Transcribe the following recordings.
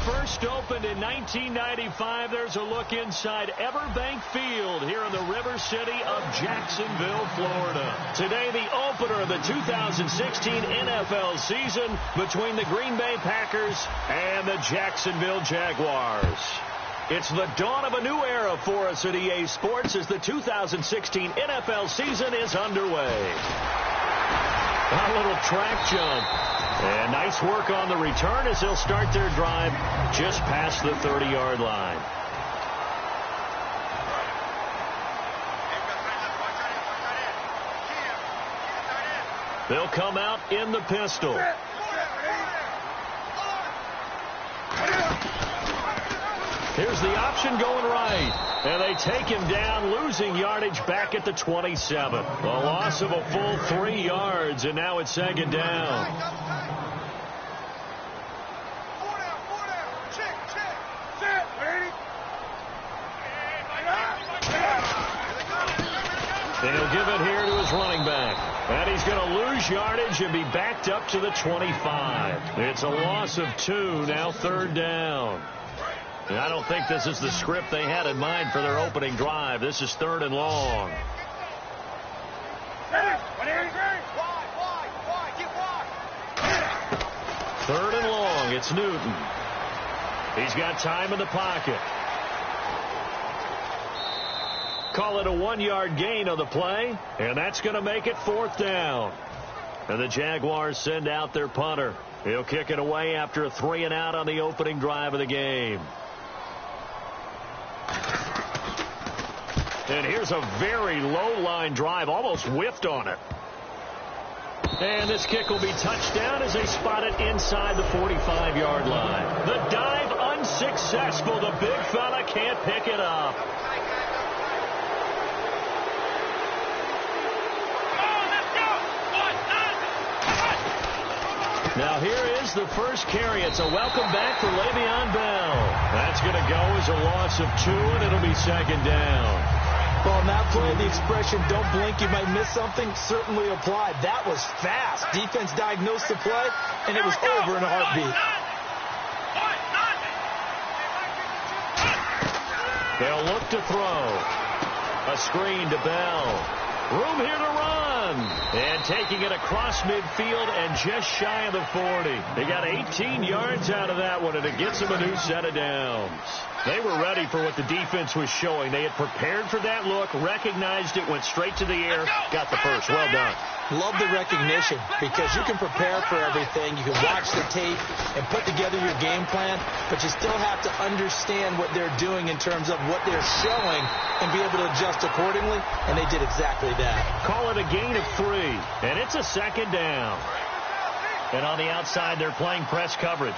first opened in 1995, there's a look inside Everbank Field here in the River City of Jacksonville, Florida. Today, the opener of the 2016 NFL season between the Green Bay Packers and the Jacksonville Jaguars. It's the dawn of a new era for us at EA Sports as the 2016 NFL season is underway. A little track jump. And nice work on the return as they'll start their drive just past the 30-yard line. They'll come out in the pistol. Here's the option going right. And they take him down, losing yardage back at the 27. A loss of a full 3 yards, and now it's second down. And he'll give it here to his running back. And he's going to lose yardage and be backed up to the 25. It's a loss of 2, now third down. And I don't think this is the script they had in mind for their opening drive. This is third and long. Third and long. It's Newton. He's got time in the pocket. Call it a 1-yard gain on the play, and that's going to make it fourth down. And the Jaguars send out their punter. He'll kick it away after a 3-and-out on the opening drive of the game. And here's a very low-line drive, almost whiffed on it. And this kick will be touched down as they spot it inside the 45-yard line. The dive unsuccessful. The big fella can't pick it up. Now here is the first carry. It's a welcome back for Le'Veon Bell. That's going to go as a loss of 2, and it'll be second down. Well, on that play, the expression, don't blink, you might miss something, certainly applied. That was fast. Defense diagnosed the play, and it was over in a heartbeat. They'll look to throw. A screen to Bell. Room here to run. And taking it across midfield and just shy of the 40. They got 18 yards out of that one, and it gets them a new set of downs. They were ready for what the defense was showing. They had prepared for that look, recognized it, went straight to the air, got the first. Well done. Love the recognition because you can prepare for everything. You can watch the tape and put together your game plan, but you still have to understand what they're doing in terms of what they're showing and be able to adjust accordingly, and they did exactly that. Call it a gain of 3, and it's a second down. And on the outside, they're playing press coverage.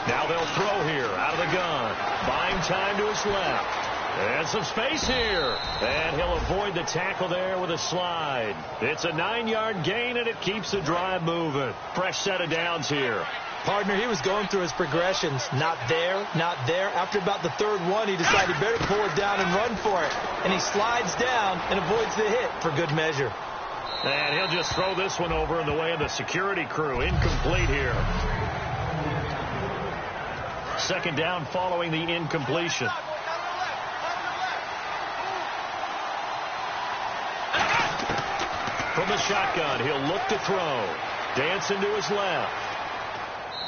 Now they'll throw here out of the gun. Buying time to his left. And some space here. And he'll avoid the tackle there with a slide. It's a 9-yard gain, and it keeps the drive moving. Fresh set of downs here. Partner, he was going through his progressions. Not there, not there. After about the third one, he decided he better pull it down and run for it. And he slides down and avoids the hit for good measure. And he'll just throw this one over in the way of the security crew. Incomplete here. Second down following the incompletion. From the shotgun, he'll look to throw. Dancing to his left.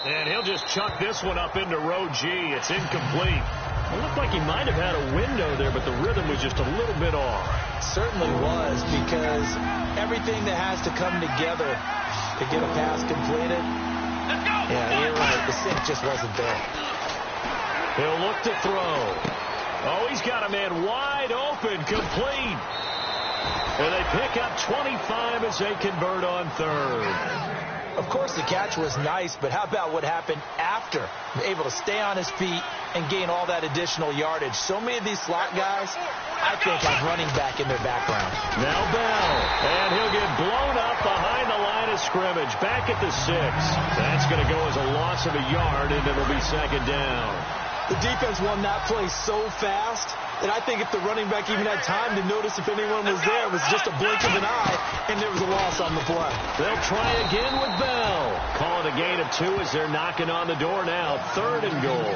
And he'll just chuck this one up into row G. It's incomplete. It looked like he might have had a window there, but the rhythm was just a little bit off. It certainly was, because everything that has to come together to get a pass completed. Yeah, you're right. The sync just wasn't there. He'll look to throw. Oh, he's got a man wide open, complete. And they pick up 25 as they convert on third. Of course, the catch was nice, but how about what happened after? Able to stay on his feet and gain all that additional yardage. So many of these slot guys, I think, have running back in their background. Now Bell, and he'll get blown up behind the line of scrimmage, back at the 6. That's going to go as a loss of a yard, and it'll be second down. The defense won that play so fast that I think if the running back even had time to notice if anyone was there, it was just a blink of an eye, and there was a loss on the play. They'll try again with Bell. Call it a gain of 2 as they're knocking on the door now. 3rd and goal.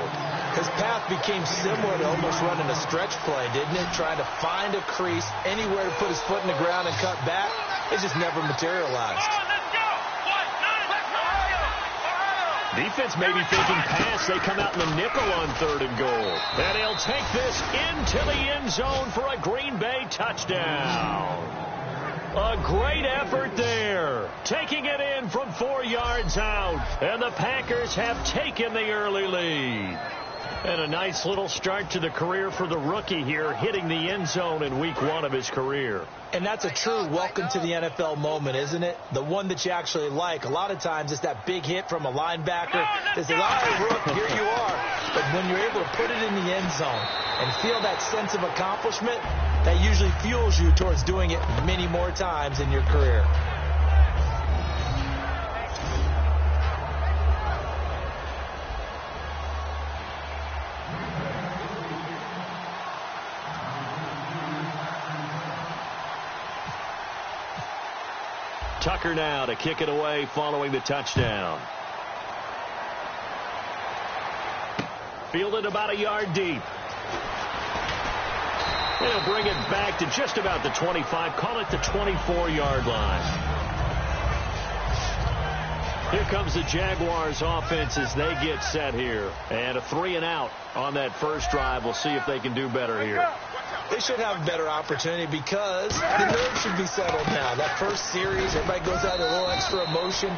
His path became similar to almost running a stretch play, didn't it? Trying to find a crease, anywhere to put his foot in the ground and cut back. It just never materialized. Defense may be thinking pass. They come out in the nickel on 3rd and goal. And he'll take this into the end zone for a Green Bay touchdown. A great effort there. Taking it in from 4 yards out. And the Packers have taken the early lead. And a nice little start to the career for the rookie here, hitting the end zone in week 1 of his career. And that's a true welcome to the NFL moment, isn't it? The one that you actually like. A lot of times it's that big hit from a linebacker. They say, all right, Rook, here you are. But when you're able to put it in the end zone and feel that sense of accomplishment, that usually fuels you towards doing it many more times in your career. Tucker now to kick it away following the touchdown. Fielded about a yard deep. He'll bring it back to just about the 25. Call it the 24-yard line. Here comes the Jaguars offense as they get set here. And a 3-and-out on that first drive. We'll see if they can do better here. They should have a better opportunity because the nerves should be settled now. That first series, everybody goes out a little extra emotion.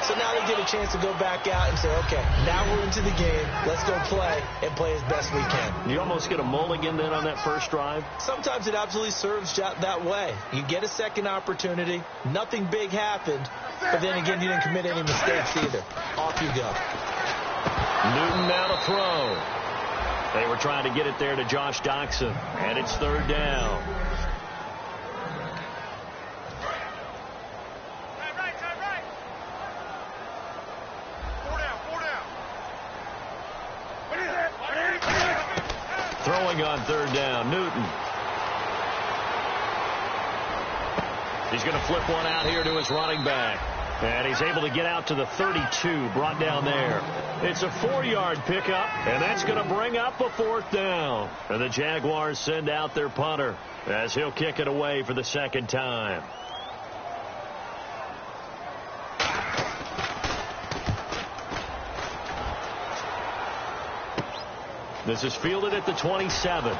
So now they get a chance to go back out and say, okay, now we're into the game. Let's go play and play as best we can. You almost get a mulligan then on that first drive? Sometimes it absolutely serves that way. You get a second opportunity. Nothing big happened. But then again, you didn't commit any mistakes either. Off you go. Newton now to throw. They were trying to get it there to Josh Doxson, and it's 3rd down. Right. 4 down. Throwing on 3rd down, Newton. He's going to flip one out here to his running back. And he's able to get out to the 32, brought down there. It's a 4-yard pickup, and that's going to bring up a 4th down. And the Jaguars send out their punter as he'll kick it away for the 2nd time. This is fielded at the 27.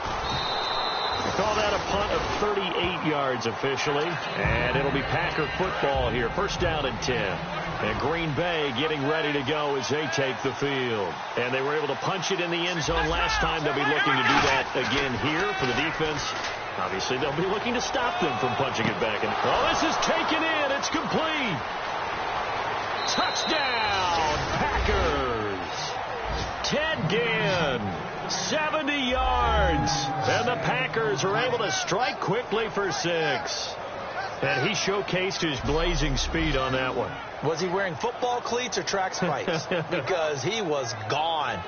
Call that a punt of 38 yards officially. And it'll be Packer football here. 1st down and 10. And Green Bay getting ready to go as they take the field. And they were able to punch it in the end zone last time. They'll be looking to do that again here for the defense. Obviously, they'll be looking to stop them from punching it back. And this is taken in. It's complete. Touchdown, Packers. Ted Ginn. 70 yards. And the Packers are able to strike quickly for 6. And he showcased his blazing speed on that one. Was he wearing football cleats or track spikes? Because he was gone.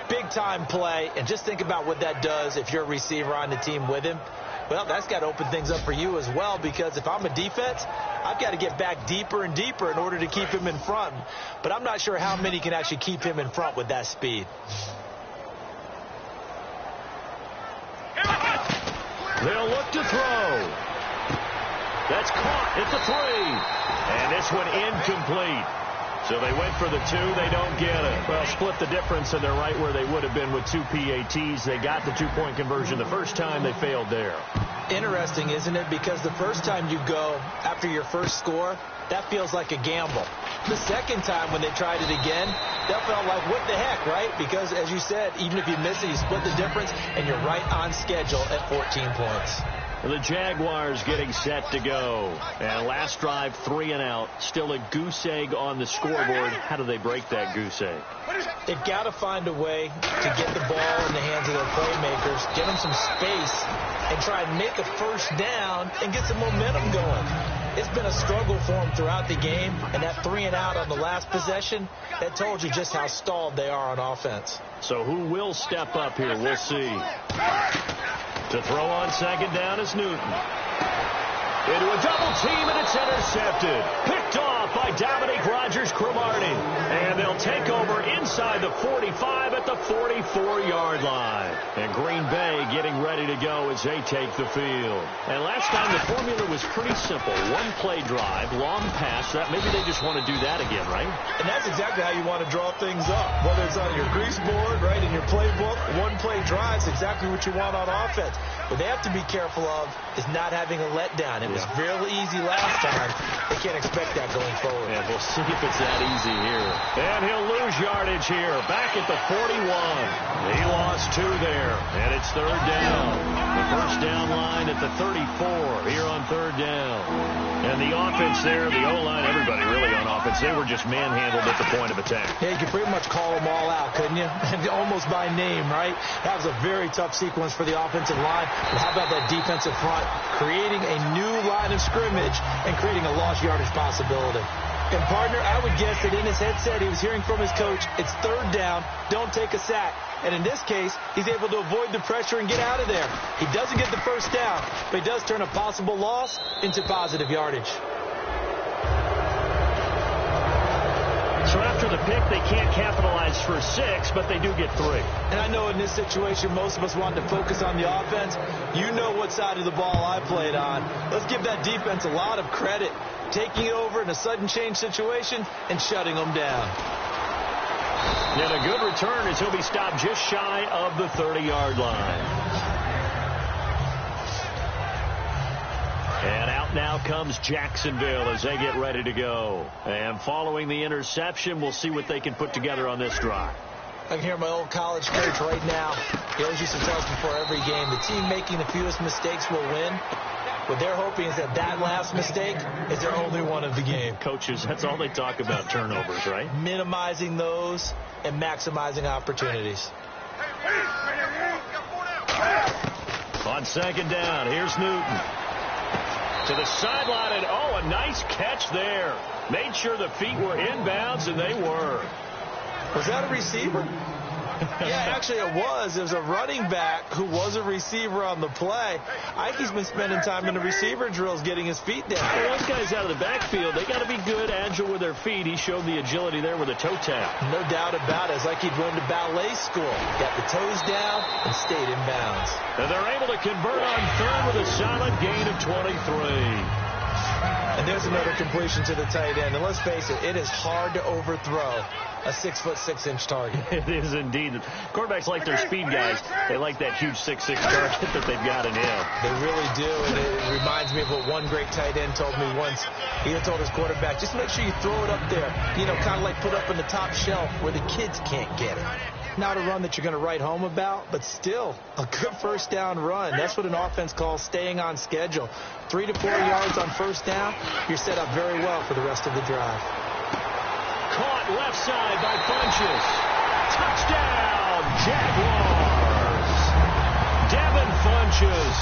Big-time play. And just think about what that does if you're a receiver on the team with him. Well, that's got to open things up for you as well, because if I'm a defense, I've got to get back deeper and deeper in order to keep him in front. But I'm not sure how many can actually keep him in front with that speed. They'll look to throw. That's caught at the 3. And this one incomplete. So they went for the 2. They don't get it. Well, split the difference, and they're right where they would have been with 2 PATs. They got the 2-point conversion the first time. They failed there. Interesting, isn't it? Because the first time you go after your first score, that feels like a gamble. The second time when they tried it again, that felt like, what the heck, right? Because, as you said, even if you miss it, you split the difference, and you're right on schedule at 14 points. The Jaguars getting set to go. And last drive, 3-and-out. Still a goose egg on the scoreboard. How do they break that goose egg? They've got to find a way to get the ball in the hands of their playmakers, get them some space, and try and make a first down and get some momentum going. It's been a struggle for them throughout the game, and that 3-and-out on the last possession, that told you just how stalled they are on offense. So who will step up here? We'll see. To throw on second down is Newton. Into a double team, and it's intercepted. Picked off by Dominique Rodgers-Cromartie. And they'll take over inside the 45 at the 44-yard line. And Green Bay getting ready to go as they take the field. And last time the formula was pretty simple. One-play drive, long pass. That maybe they just want to do that again, right? And that's exactly how you want to draw things up. Whether it's on your grease board, right, in your playbook, one-play drive is exactly what you want on offense. What they have to be careful of is not having a letdown. It was real easy last time. They can't expect that going forward. And we'll see if it's that easy here. And he'll lose yardage here. Back at the 41. He lost 2 there. And it's third down. The first down line at the 34 here on third down. And the offense there, the O-line, everybody really on offense, they were just manhandled at the point of attack. Yeah, you could pretty much call them all out, couldn't you? Almost by name, right? That was a very tough sequence for the offensive line. But how about that defensive front creating a new line of scrimmage and creating a lost yardage possibility? And, partner, I would guess that in his headset he was hearing from his coach, it's third down, don't take a sack. And in this case, he's able to avoid the pressure and get out of there. He doesn't get the first down, but he does turn a possible loss into positive yardage. So after the pick, they can't capitalize for 6, but they do get 3. And I know in this situation, most of us wanted to focus on the offense. You know what side of the ball I played on. Let's give that defense a lot of credit, taking over in a sudden change situation and shutting them down. And a good return as he'll be stopped just shy of the 30-yard line. And out now comes Jacksonville as they get ready to go. And following the interception, we'll see what they can put together on this drive. I can hear my old college coach right now. He always used to tell us before every game, the team making the fewest mistakes will win. What they're hoping is that last mistake is their only one of the game. Coaches, that's all they talk about, turnovers, right? Minimizing those and maximizing opportunities. On second down, here's Newton. To the sideline, and a nice catch there. Made sure the feet were inbounds, and they were. Was that a receiver? Yeah, actually it was. It was a running back who was a receiver on the play. I think he's been spending time in the receiver drills getting his feet down. Well, those guys out of the backfield, they got to be good, agile with their feet. He showed the agility there with a toe tap. No doubt about it. It's like he'd run to ballet school. Got the toes down and stayed in bounds. And they're able to convert on third with a solid gain of 23. And there's another completion to the tight end. And let's face it, it is hard to overthrow a 6'6" target. It is indeed. Quarterbacks like their speed guys. They like that huge 6'6" target that they've got in him. They really do. And it reminds me of what one great tight end told me once. He told his quarterback, just make sure you throw it up there. You know, kind of like put up in the top shelf where the kids can't get it. Not a run that you're going to write home about, but still a good first down run. That's what an offense calls staying on schedule. 3 to 4 yards on first down, you're set up very well for the rest of the drive. Caught left side by Funches. Touchdown, Jaguars. Devin Funches,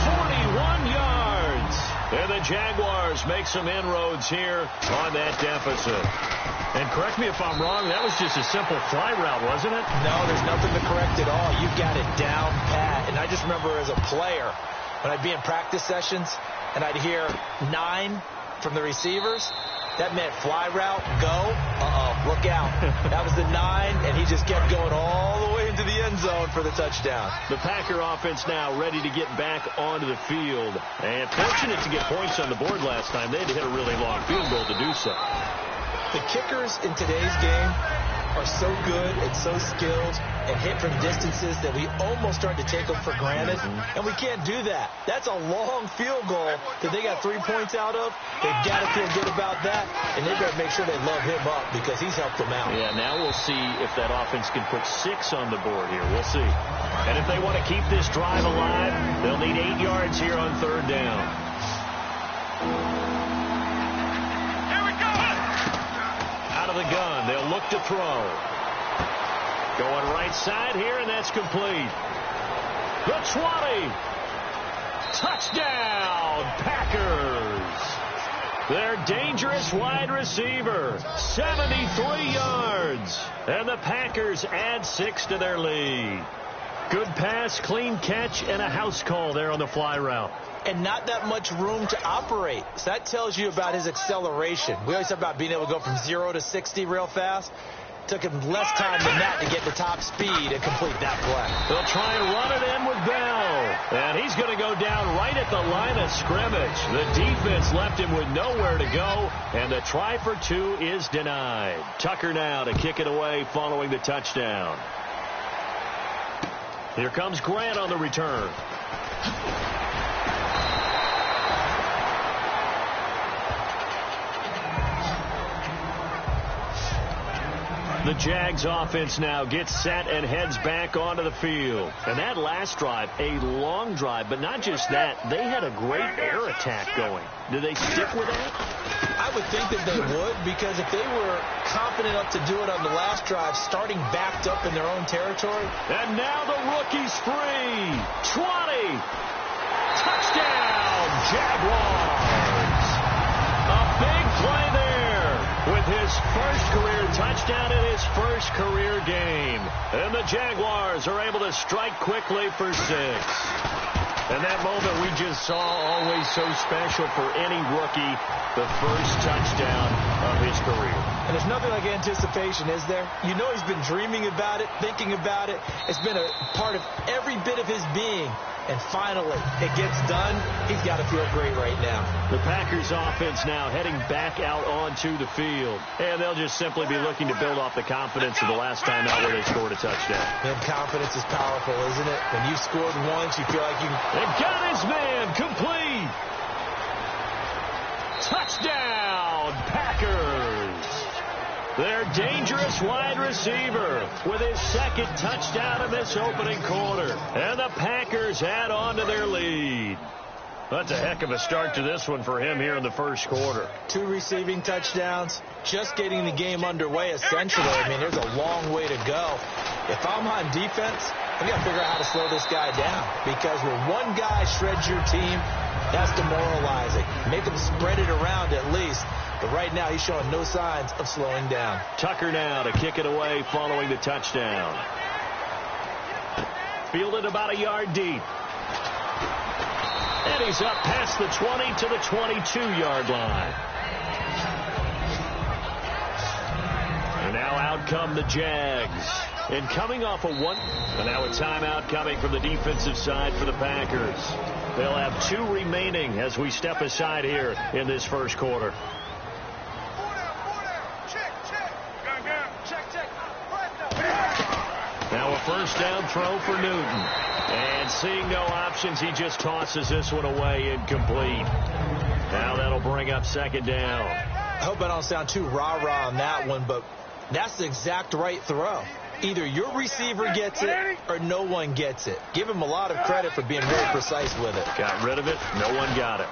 41 yards. And the Jaguars make some inroads here on that deficit. And correct me if I'm wrong, that was just a simple fly route, wasn't it? No, there's nothing to correct at all. You got it down pat. And I just remember as a player, when I'd be in practice sessions and I'd hear 9 from the receivers, that meant fly route, go, look out. That was the 9, and he just kept going all the way into the end zone for the touchdown. The Packer offense now ready to get back onto the field. And fortunate to get points on the board last time. They had to hit a really long field goal to do so. The kickers in today's game are so good and so skilled and hit from distances that we almost start to take them for granted, and we can't do that. That's a long field goal that they got 3 points out of. They've got to feel good about that, and they've got to make sure they love him up because he's helped them out. Yeah, now we'll see if that offense can put 6 on the board here. We'll see. And if they want to keep this drive alive, they'll need 8 yards here on third down. Out of the gun, they'll look to throw. Going right side here, and that's complete. The 20. Touchdown, Packers. Their dangerous wide receiver, 73 yards. And the Packers add 6 to their lead. Good pass, clean catch, and a house call there on the fly route. And not that much room to operate. So that tells you about his acceleration. We always talk about being able to go from 0 to 60 real fast. Took him less time than that to get the top speed and complete that play. They'll try and run it in with Bell. And he's going to go down right at the line of scrimmage. The defense left him with nowhere to go. And the try for 2 is denied. Tucker now to kick it away following the touchdown. Here comes Grant on the return. The Jags offense now gets set and heads back onto the field. And that last drive, a long drive, but not just that, they had a great air attack going. Do they stick with that? I would think that they would, because if they were confident enough to do it on the last drive, starting backed up in their own territory. And now the rookie's free. 20. Touchdown, Jaguars. A big play there with his first career touchdown in his first career game. And the Jaguars are able to strike quickly for 6. And that moment we just saw, always so special for any rookie, the first touchdown of his career. And there's nothing like anticipation, is there? You know he's been dreaming about it, thinking about it. It's been a part of every bit of his being. And finally, it gets done. He's got to feel great right now. The Packers offense now heading back out onto the field. And they'll just simply be looking to build off the confidence of the last time out where they scored a touchdown. And confidence is powerful, isn't it? When you scored once, you feel like you... They got his man complete. Touchdown, Packers. Their dangerous wide receiver with his second touchdown in this opening quarter. And the Packers add on to their lead. That's a heck of a start to this one for him here in the first quarter. 2 receiving touchdowns, just getting the game underway essentially. I mean, there's a long way to go. If I'm on defense, I got to figure out how to slow this guy down. Because when one guy shreds your team, that's demoralizing. Make them spread it around at least. But right now, he's showing no signs of slowing down. Tucker now to kick it away following the touchdown. Fielded about a yard deep. And he's up past the 20 to the 22-yard line. And now out come the Jags. And coming off a one. And now a timeout coming from the defensive side for the Packers. They'll have 2 remaining as we step aside here in this first quarter. Now a first down throw for Newton. And seeing no options, he just tosses this one away incomplete. Now that'll bring up second down. I hope I don't sound too rah-rah on that one, but that's the exact right throw. Either your receiver gets it or no one gets it. Give him a lot of credit for being very precise with it. Got rid of it. No one got it.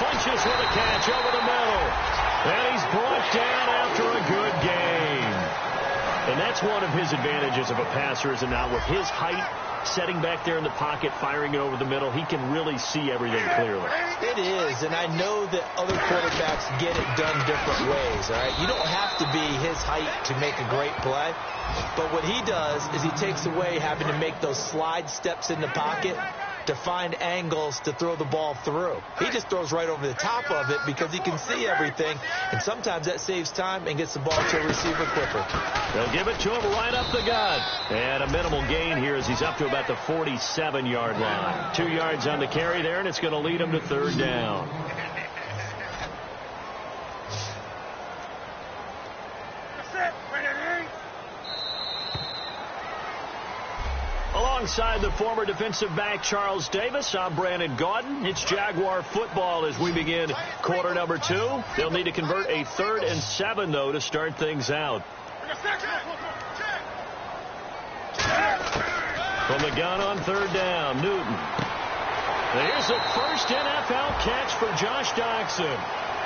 Funches with a catch over the middle. And he's brought down after a good game. And that's one of his advantages of a passer, is it not? With his height, setting back there in the pocket, firing it over the middle, he can really see everything clearly. It is, and I know that other quarterbacks get it done different ways, all right? You don't have to be his height to make a great play. But what he does is he takes away having to make those slide steps in the pocket to find angles to throw the ball through. He just throws right over the top of it because he can see everything, and sometimes that saves time and gets the ball to a receiver quicker. They'll give it to him right up the gut. And a minimal gain here as he's up to about the 47-yard line. 2 yards on the carry there, and it's going to lead him to third down. Alongside the former defensive back Charles Davis, I'm Brandon Gaudin. It's Jaguar football as we begin quarter number 2. They'll need to convert a 3rd and 7, though, to start things out. From the gun on third down, Newton. Here's a first NFL catch for Josh Doxson.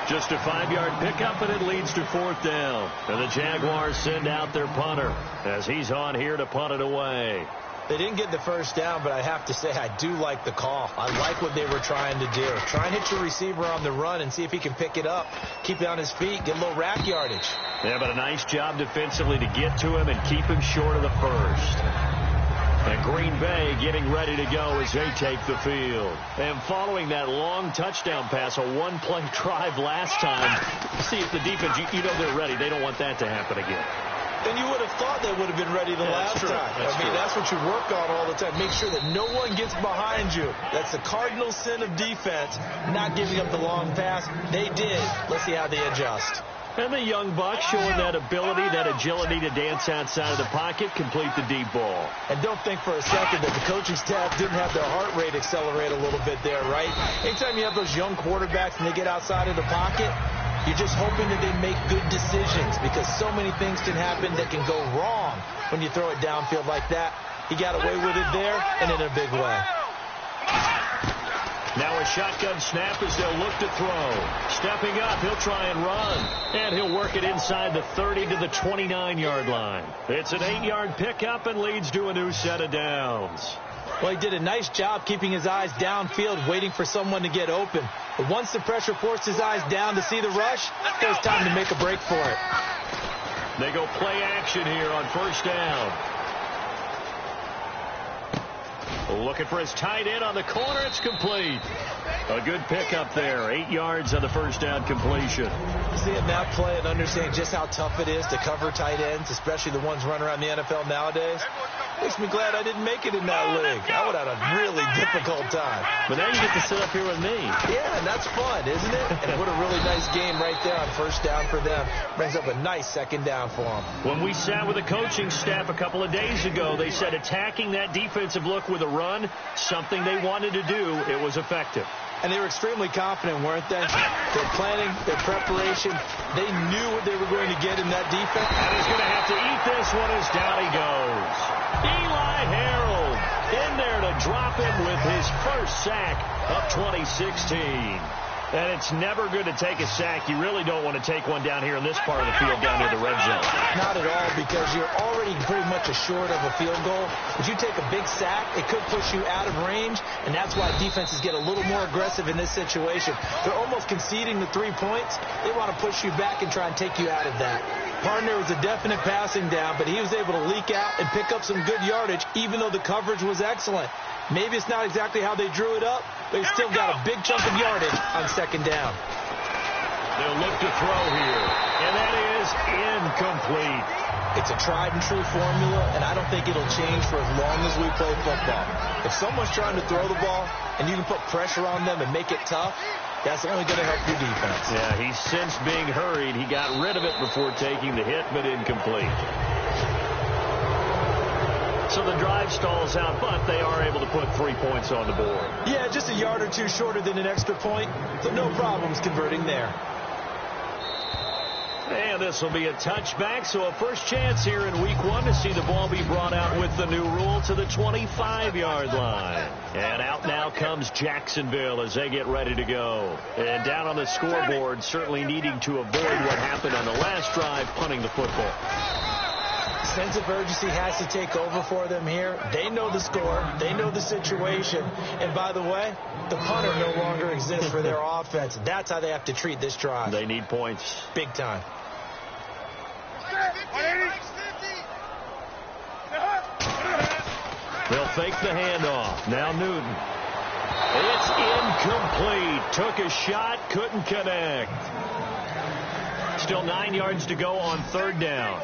Just a 5-yard pickup, and it leads to fourth down. And the Jaguars send out their punter as he's on here to punt it away. They didn't get the first down, but I have to say I do like the call. I like what they were trying to do. Try and hit your receiver on the run and see if he can pick it up, keep it on his feet, get a little rack yardage. Yeah, but a nice job defensively to get to him and keep him short of the first. And Green Bay getting ready to go as they take the field. And following that long touchdown pass, a one-play drive last time, see if the defense, you know they're ready. They don't want that to happen again. And you would have thought they would have been ready the last time. That's what you work on all the time. Make sure that no one gets behind you. That's the cardinal sin of defense, not giving up the long pass. They did. Let's see how they adjust. And the young buck showing that ability, that agility to dance outside of the pocket, complete the deep ball. And don't think for a second that the coaching staff didn't have their heart rate accelerate a little bit there, right? Anytime you have those young quarterbacks and they get outside of the pocket, you're just hoping that they make good decisions because so many things can happen that can go wrong when you throw it downfield like that. He got away with it there and in a big way. Now a shotgun snap as they'll look to throw. Stepping up, he'll try and run. And he'll work it inside the 30 to the 29-yard line. It's an 8-yard pickup and leads to a new set of downs. Well, he did a nice job keeping his eyes downfield, waiting for someone to get open. But once the pressure forced his eyes down to see the rush, it was time to make a break for it. They go play action here on first down. Looking for his tight end on the corner. It's complete. A good pickup there. 8 yards on the first down completion. Seeing that play and understanding just how tough it is to cover tight ends, especially the ones running around the NFL nowadays, makes me glad I didn't make it in that league. I would have had a really difficult time. But now you get to sit up here with me. Yeah, and that's fun, isn't it? And what a really nice game right there on first down for them. Brings up a nice second down for them. When we sat with the coaching staff a couple of days ago, they said attacking that defensive look with a run, something they wanted to do, it was effective. And they were extremely confident, weren't they? Their planning, their preparation, they knew what they were going to get in that defense. And he's going to have to eat this one as down he goes. Eli Harold in there to drop him with his first sack of 2016. And it's never good to take a sack. You really don't want to take one down here in this part of the field down near the red zone. Not at all, because you're already pretty much assured of a field goal. If you take a big sack, it could push you out of range, and that's why defenses get a little more aggressive in this situation. They're almost conceding the 3 points. They want to push you back and try and take you out of that. Partner was a definite passing down, but he was able to leak out and pick up some good yardage, even though the coverage was excellent. Maybe it's not exactly how they drew it up, but he still got a big chunk of yardage on second down. They'll look to throw here, and that is incomplete. It's a tried and true formula, and I don't think it'll change for as long as we play football. If someone's trying to throw the ball and you can put pressure on them and make it tough, that's only going to help your defense. Yeah, he sensed being hurried. He got rid of it before taking the hit, but incomplete. So the drive stalls out, but they are able to put 3 points on the board. Yeah, just a yard or two shorter than an extra point, so no problems converting there. And this will be a touchback, so a first chance here in week 1 to see the ball be brought out with the new rule to the 25-yard line. And out now comes Jacksonville as they get ready to go. And down on the scoreboard, certainly needing to avoid what happened on the last drive, punting the football. Sense of urgency has to take over for them here. They know the score. They know the situation. And by the way, the punter no longer exists for their offense. That's how they have to treat this drive. They need points. Big time. They'll fake the handoff. Now Newton. It's incomplete. Took a shot, couldn't connect. Still 9 yards to go on third down.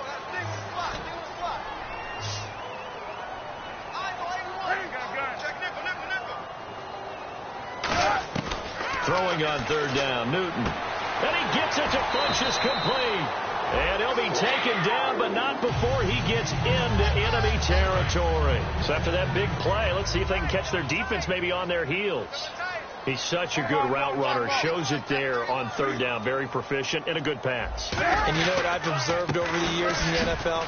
Throwing on third down, Newton. And he gets it to Funchess complete. And he'll be taken down, but not before he gets into enemy territory. So after that big play, let's see if they can catch their defense maybe on their heels. He's such a good route runner. Shows it there on third down. Very proficient and a good pass. And you know what I've observed over the years in the NFL?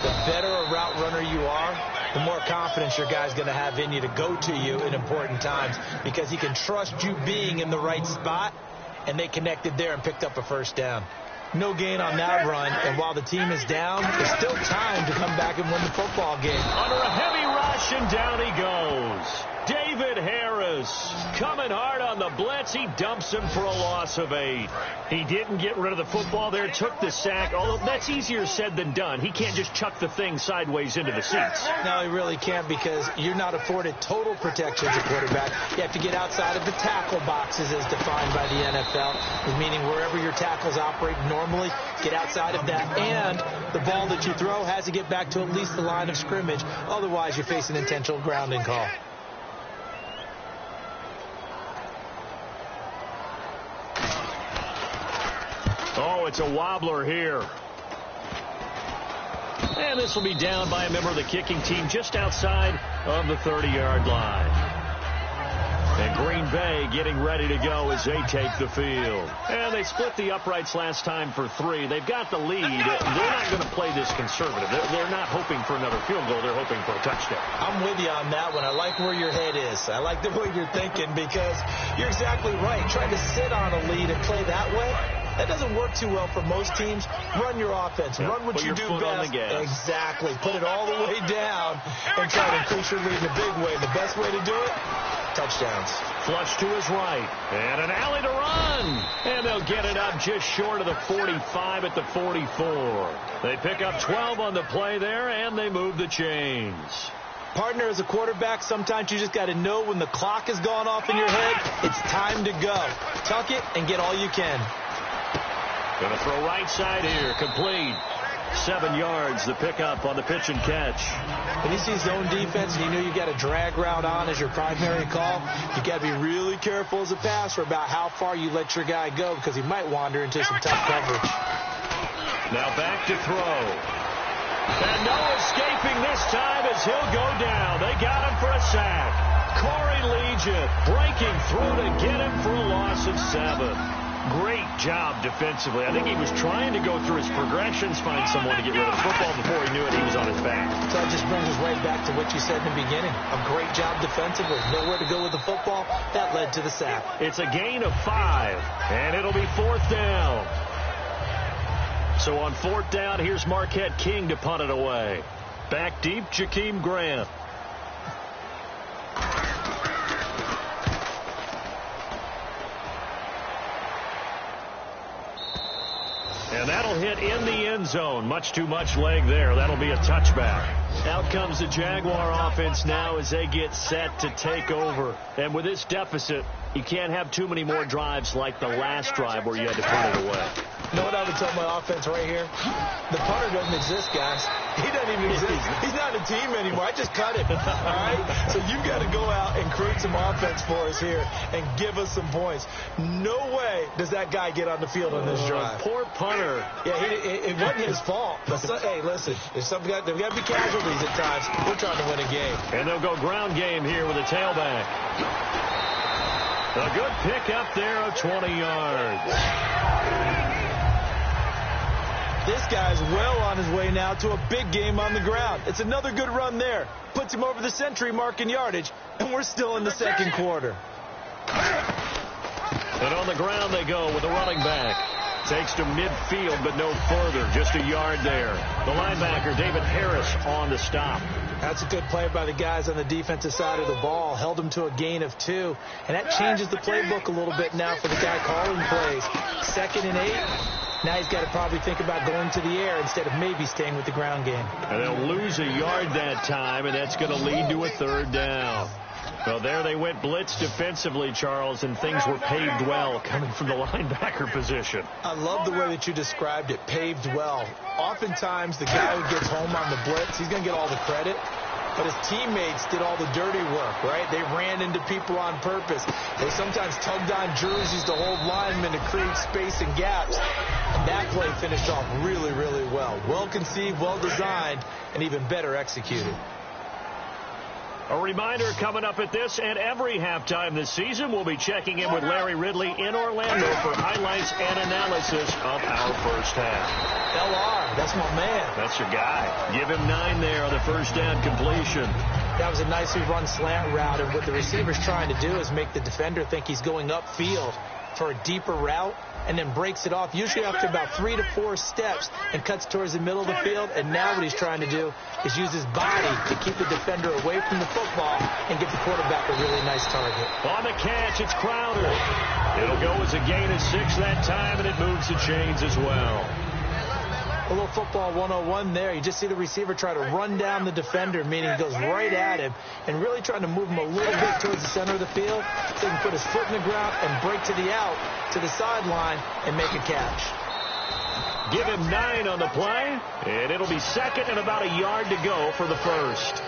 The better a route runner you are, the more confidence your guy's going to have in you to go to you in important times because he can trust you being in the right spot, and they connected there and picked up a first down. No gain on that run, and while the team is down, there's still time to come back and win the football game. Under a heavy rush, and down he goes. David Harris coming hard on the blitz. He dumps him for a loss of 8. He didn't get rid of the football there, took the sack, although that's easier said than done. He can't just chuck the thing sideways into the seats. No, he really can't, because you're not afforded total protection as a quarterback. You have to get outside of the tackle boxes as defined by the NFL, meaning wherever your tackles operate normally, get outside of that, and the ball that you throw has to get back to at least the line of scrimmage. Otherwise, you face an intentional grounding call. Oh, it's a wobbler here. And this will be down by a member of the kicking team just outside of the 30-yard line. And Green Bay getting ready to go as they take the field. And they split the uprights last time for 3. They've got the lead. They're not going to play this conservative. They're not hoping for another field goal. They're hoping for a touchdown. I'm with you on that one. I like where your head is. I like the way you're thinking, because you're exactly right. Trying to sit on a lead and play that way, that doesn't work too well for most teams. Run your offense. Yeah, run what put you your do foot best. on the gas. Exactly. Put it all the way down and try to increase your lead in a big way. The best way to do it, touchdowns. Flush to his right. And an alley to run. And they'll get it up just short of the 45 at the 44. They pick up 12 on the play there, and they move the chains. Partner, as a quarterback, sometimes you just got to know when the clock has gone off in your head, it's time to go. Tuck it and get all you can. Going to throw right side here. Complete. 7 yards, the pickup on the pitch and catch. When you see zone defense and you know you got a drag route on as your primary call, you got to be really careful as a passer about how far you let your guy go, because he might wander into some tough coverage. Now back to throw. And no escaping this time as he'll go down. They got him for a sack. Corey Legion breaking through to get him for a loss of 7. Great job defensively. I think he was trying to go through his progressions, find someone to get rid of the football. Before he knew it, he was on his back. So that just brings us right back to what you said in the beginning. A great job defensively. Nowhere to go with the football. That led to the sack. It's a gain of 5, and it'll be 4th down. So on 4th down, here's Marquette King to punt it away. Back deep, Jakeem Grant. And that'll hit in the end zone. Much too much leg there. That'll be a touchback. Out comes the Jaguar offense now as they get set to take over. And with this deficit, you can't have too many more drives like the last drive where you had to punt it away. You know what I would tell my offense right here? The punter doesn't exist, guys. He doesn't even exist. He's not a team anymore. I just cut him. All right? So you've got to go out and create some offense for us here and give us some points. No way does that guy get on the field on this drive. Poor punter. Yeah, it wasn't his fault. But hey, listen, there's got to be casualties at times. We're trying to win a game. And they'll go ground game here with a tailback. A good pickup there of 20 yards. This guy's well on his way now to a big game on the ground. It's another good run there. Puts him over the century mark in yardage, and we're still in the second quarter. And on the ground they go with a running back. Takes to midfield, but no further. Just a yard there. The linebacker, David Harris, on the stop. That's a good play by the guys on the defensive side of the ball. Held him to a gain of 2. And that changes the playbook a little bit now for the guy calling plays. 2nd and 8. Now he's got to probably think about going to the air instead of maybe staying with the ground game. And they'll lose a yard that time, and that's going to lead to a 3rd down. Well, there they went blitz defensively, Charles, and things were paved well coming from the linebacker position. I love the way that you described it, paved well. Oftentimes, the guy who gets home on the blitz, he's going to get all the credit. But his teammates did all the dirty work, right? They ran into people on purpose. They sometimes tugged on jerseys to hold linemen to create space and gaps. And that play finished off really, really well. Well conceived, well designed, and even better executed. A reminder coming up at this and every halftime this season, we'll be checking in with Larry Ridley in Orlando for highlights and analysis of our first half. LR, that's my man. That's your guy. Give him 9 there on the first down completion. That was a nicely run slant route, and what the receiver's trying to do is make the defender think he's going upfield. for a deeper route and then breaks it off, usually after about 3 to 4 steps, and cuts towards the middle of the field. And now what he's trying to do is use his body to keep the defender away from the football and get the quarterback a really nice target. On the catch, it's Crowder. It'll go as a gain of 6 that time, and it moves the chains as well. A little football 101 there. You just see the receiver try to run down the defender, meaning he goes right at him and really trying to move him a little bit towards the center of the field so he can put his foot in the ground and break to the out, to the sideline, and make a catch. Give him 9 on the play, and it'll be second and about a yard to go for the first.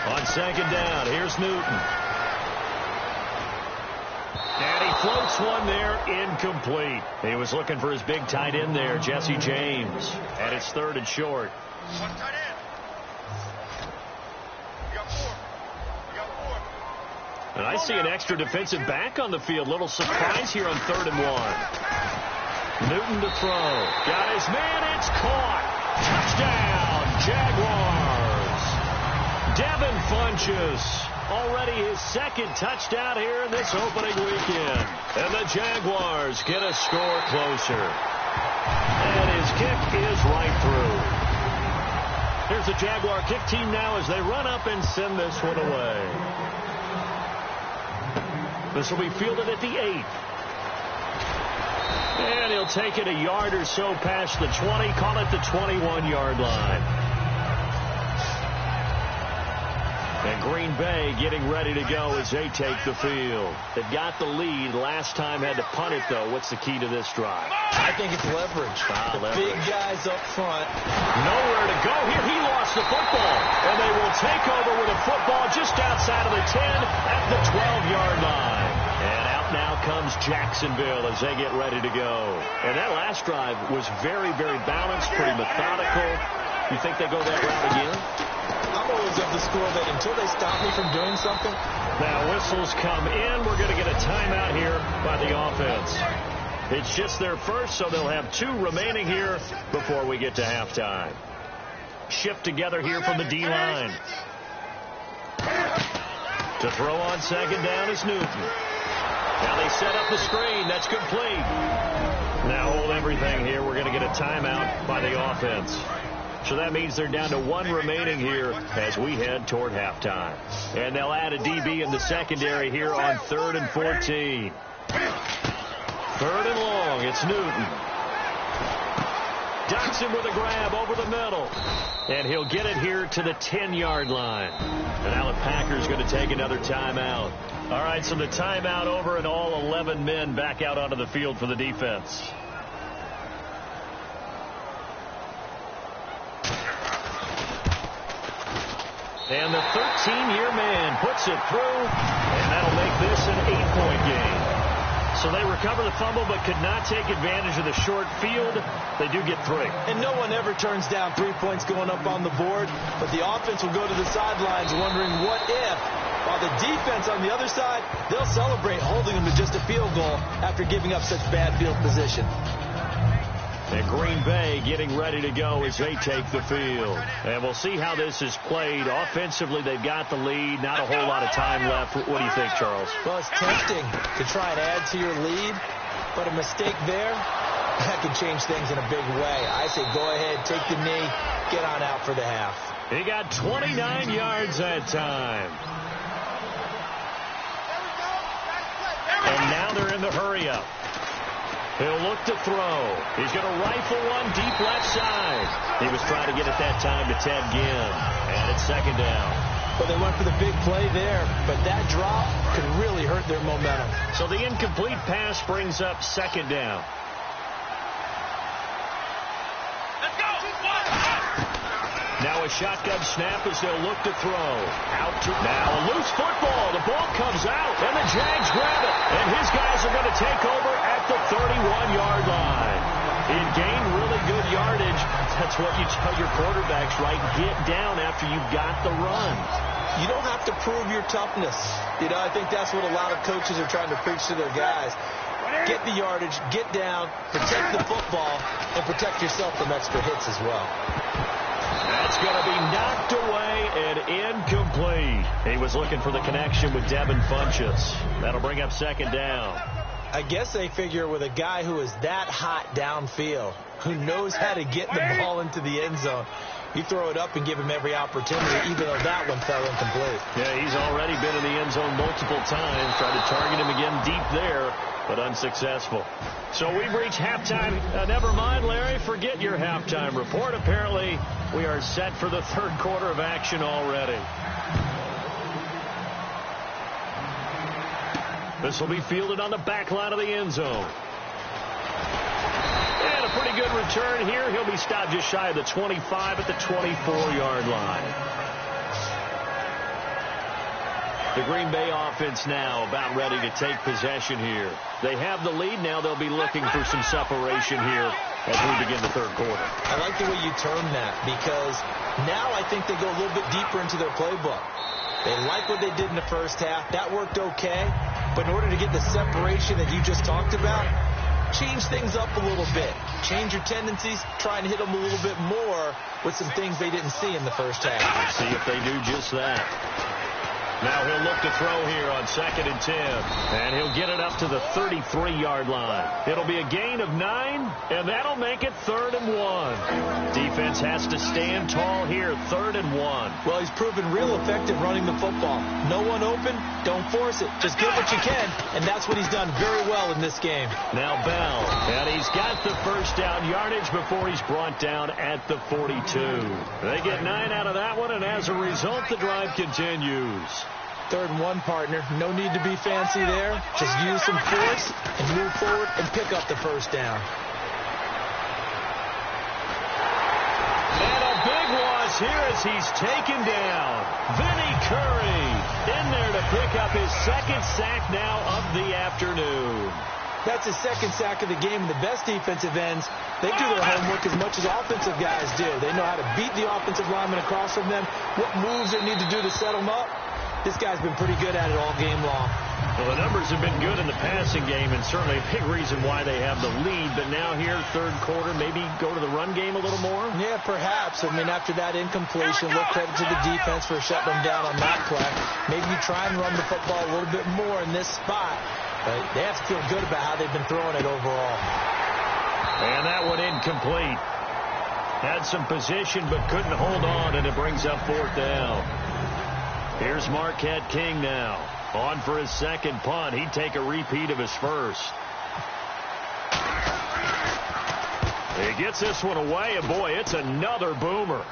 On second down, here's Newton. And he floats one there, incomplete. He was looking for his big tight end there, Jesse James. And it's third and short. One tight end. You got 4. You got 4. And I see an extra defensive back on the field. Little surprise here on 3rd and 1. Newton to throw. Got his man. It's caught. Touchdown, Jaguars. Devin Funchess, already his second touchdown here in this opening weekend. And the Jaguars get a score closer. And his kick is right through. Here's the Jaguar kick team now as they run up and send this one away. This will be fielded at the 8. And he'll take it a yard or so past the 20, call it the 21-yard line. And Green Bay getting ready to go as they take the field. They've got the lead. Last time had to punt it, though. What's the key to this drive? I think it's leverage. Leverage. Big guys up front. Nowhere to go here. He lost the football. And they will take over with a football just outside of the 10 at the 12-yard line. And out now comes Jacksonville as they get ready to go. And that last drive was very, very balanced, pretty methodical. You think they go that route again? I'm always of the school that until they stop me from doing something. Now whistles come in. We're going to get a timeout here by the offense. It's just their first, so they'll have 2 remaining here before we get to halftime. Shift together here from the D-line. To throw on second down is Newton. Now they set up the screen. That's complete. Now hold everything here. We're going to get a timeout by the offense. So that means they're down to 1 remaining here as we head toward halftime. And they'll add a DB in the secondary here on 3rd and 14. 3rd and long. It's Newton. Ducks him with a grab over the middle. And he'll get it here to the 10-yard line. And now the Packers going to take another timeout. All right, so the timeout over and all 11 men back out onto the field for the defense. And the 13-year man puts it through, and that'll make this an 8-point game. So they recover the fumble but could not take advantage of the short field. They do get 3. And no one ever turns down 3 points going up on the board, but the offense will go to the sidelines wondering what if, while the defense on the other side, they'll celebrate holding them to just a field goal after giving up such bad field position. And Green Bay getting ready to go as they take the field. And we'll see how this is played. Offensively, they've got the lead. Not a whole lot of time left. What do you think, Charles? Well, it's tempting to try and add to your lead, but a mistake there, that can change things in a big way. I say go ahead, take the knee, get on out for the half. He got 29 yards that time. And now they're in the hurry-up. He'll look to throw. He's going to rifle one deep left side. He was trying to get it that time to Ted Ginn. And it's second down. Well, they went for the big play there, but that drop could really hurt their momentum. So the incomplete pass brings up second down. Let's go. Now a shotgun snap as they'll look to throw. Out to now a loose football. The ball comes out, and the Jags grab it. And his guys are going to take over at the 31-yard line. He gained really good yardage. That's what you tell your quarterbacks, right? Get down after you've got the run. You don't have to prove your toughness. You know, I think that's what a lot of coaches are trying to preach to their guys. Get the yardage, get down, protect the football, and protect yourself from extra hits as well. That's going to be knocked away and incomplete. He was looking for the connection with Devin Funchess. That'll bring up second down. I guess they figure with a guy who is that hot downfield, who knows how to get the ball into the end zone, you throw it up and give him every opportunity, even though that one fell incomplete. Yeah, he's already been in the end zone multiple times. Tried to target him again deep there, but unsuccessful. So we've reached halftime. Never mind, Larry, forget your halftime report. Apparently, we are set for the third quarter of action already. This will be fielded on the back line of the end zone. And a pretty good return here. He'll be stopped just shy of the 25 at the 24-yard line. The Green Bay offense now about ready to take possession here. They have the lead. Now they'll be looking for some separation here as we begin the third quarter. I like the way you term that, because now I think they go a little bit deeper into their playbook. They like what they did in the first half. That worked okay. But in order to get the separation that you just talked about, change things up a little bit. Change your tendencies. Try and hit them a little bit more with some things they didn't see in the first half. Let's see if they do just that. Now he'll look to throw here on 2nd and 10. And he'll get it up to the 33-yard line. It'll be a gain of 9, and that'll make it 3rd and 1. Defense has to stand tall here, 3rd and 1. Well, he's proven real effective running the football. No one open, don't force it. Just get what you can, and that's what he's done very well in this game. Now Bell, and he's got the first down yardage before he's brought down at the 42. They get 9 out of that one, and as a result, the drive continues. 3rd and 1, partner. No need to be fancy there. Just use some force and move forward and pick up the first down. And a big loss here as he's taken down. Vinny Curry in there to pick up his 2nd sack now of the afternoon. That's his 2nd sack of the game. The best defensive ends, they do their homework as much as offensive guys do. They know how to beat the offensive lineman across from them, what moves they need to do to set them up. This guy's been pretty good at it all game long. Well, the numbers have been good in the passing game, and certainly a big reason why they have the lead. But now here, third quarter, maybe go to the run game a little more? Yeah, perhaps. I mean, after that incompletion, a little credit to the defense for shutting them down on that play. Maybe you try and run the football a little bit more in this spot. But they have to feel good about how they've been throwing it overall. And that one incomplete. Had some position, but couldn't hold on, and it brings up 4th down. Here's Marquette King now. On for his 2nd punt. He'd take a repeat of his first. He gets this one away, and boy, it's another boomer.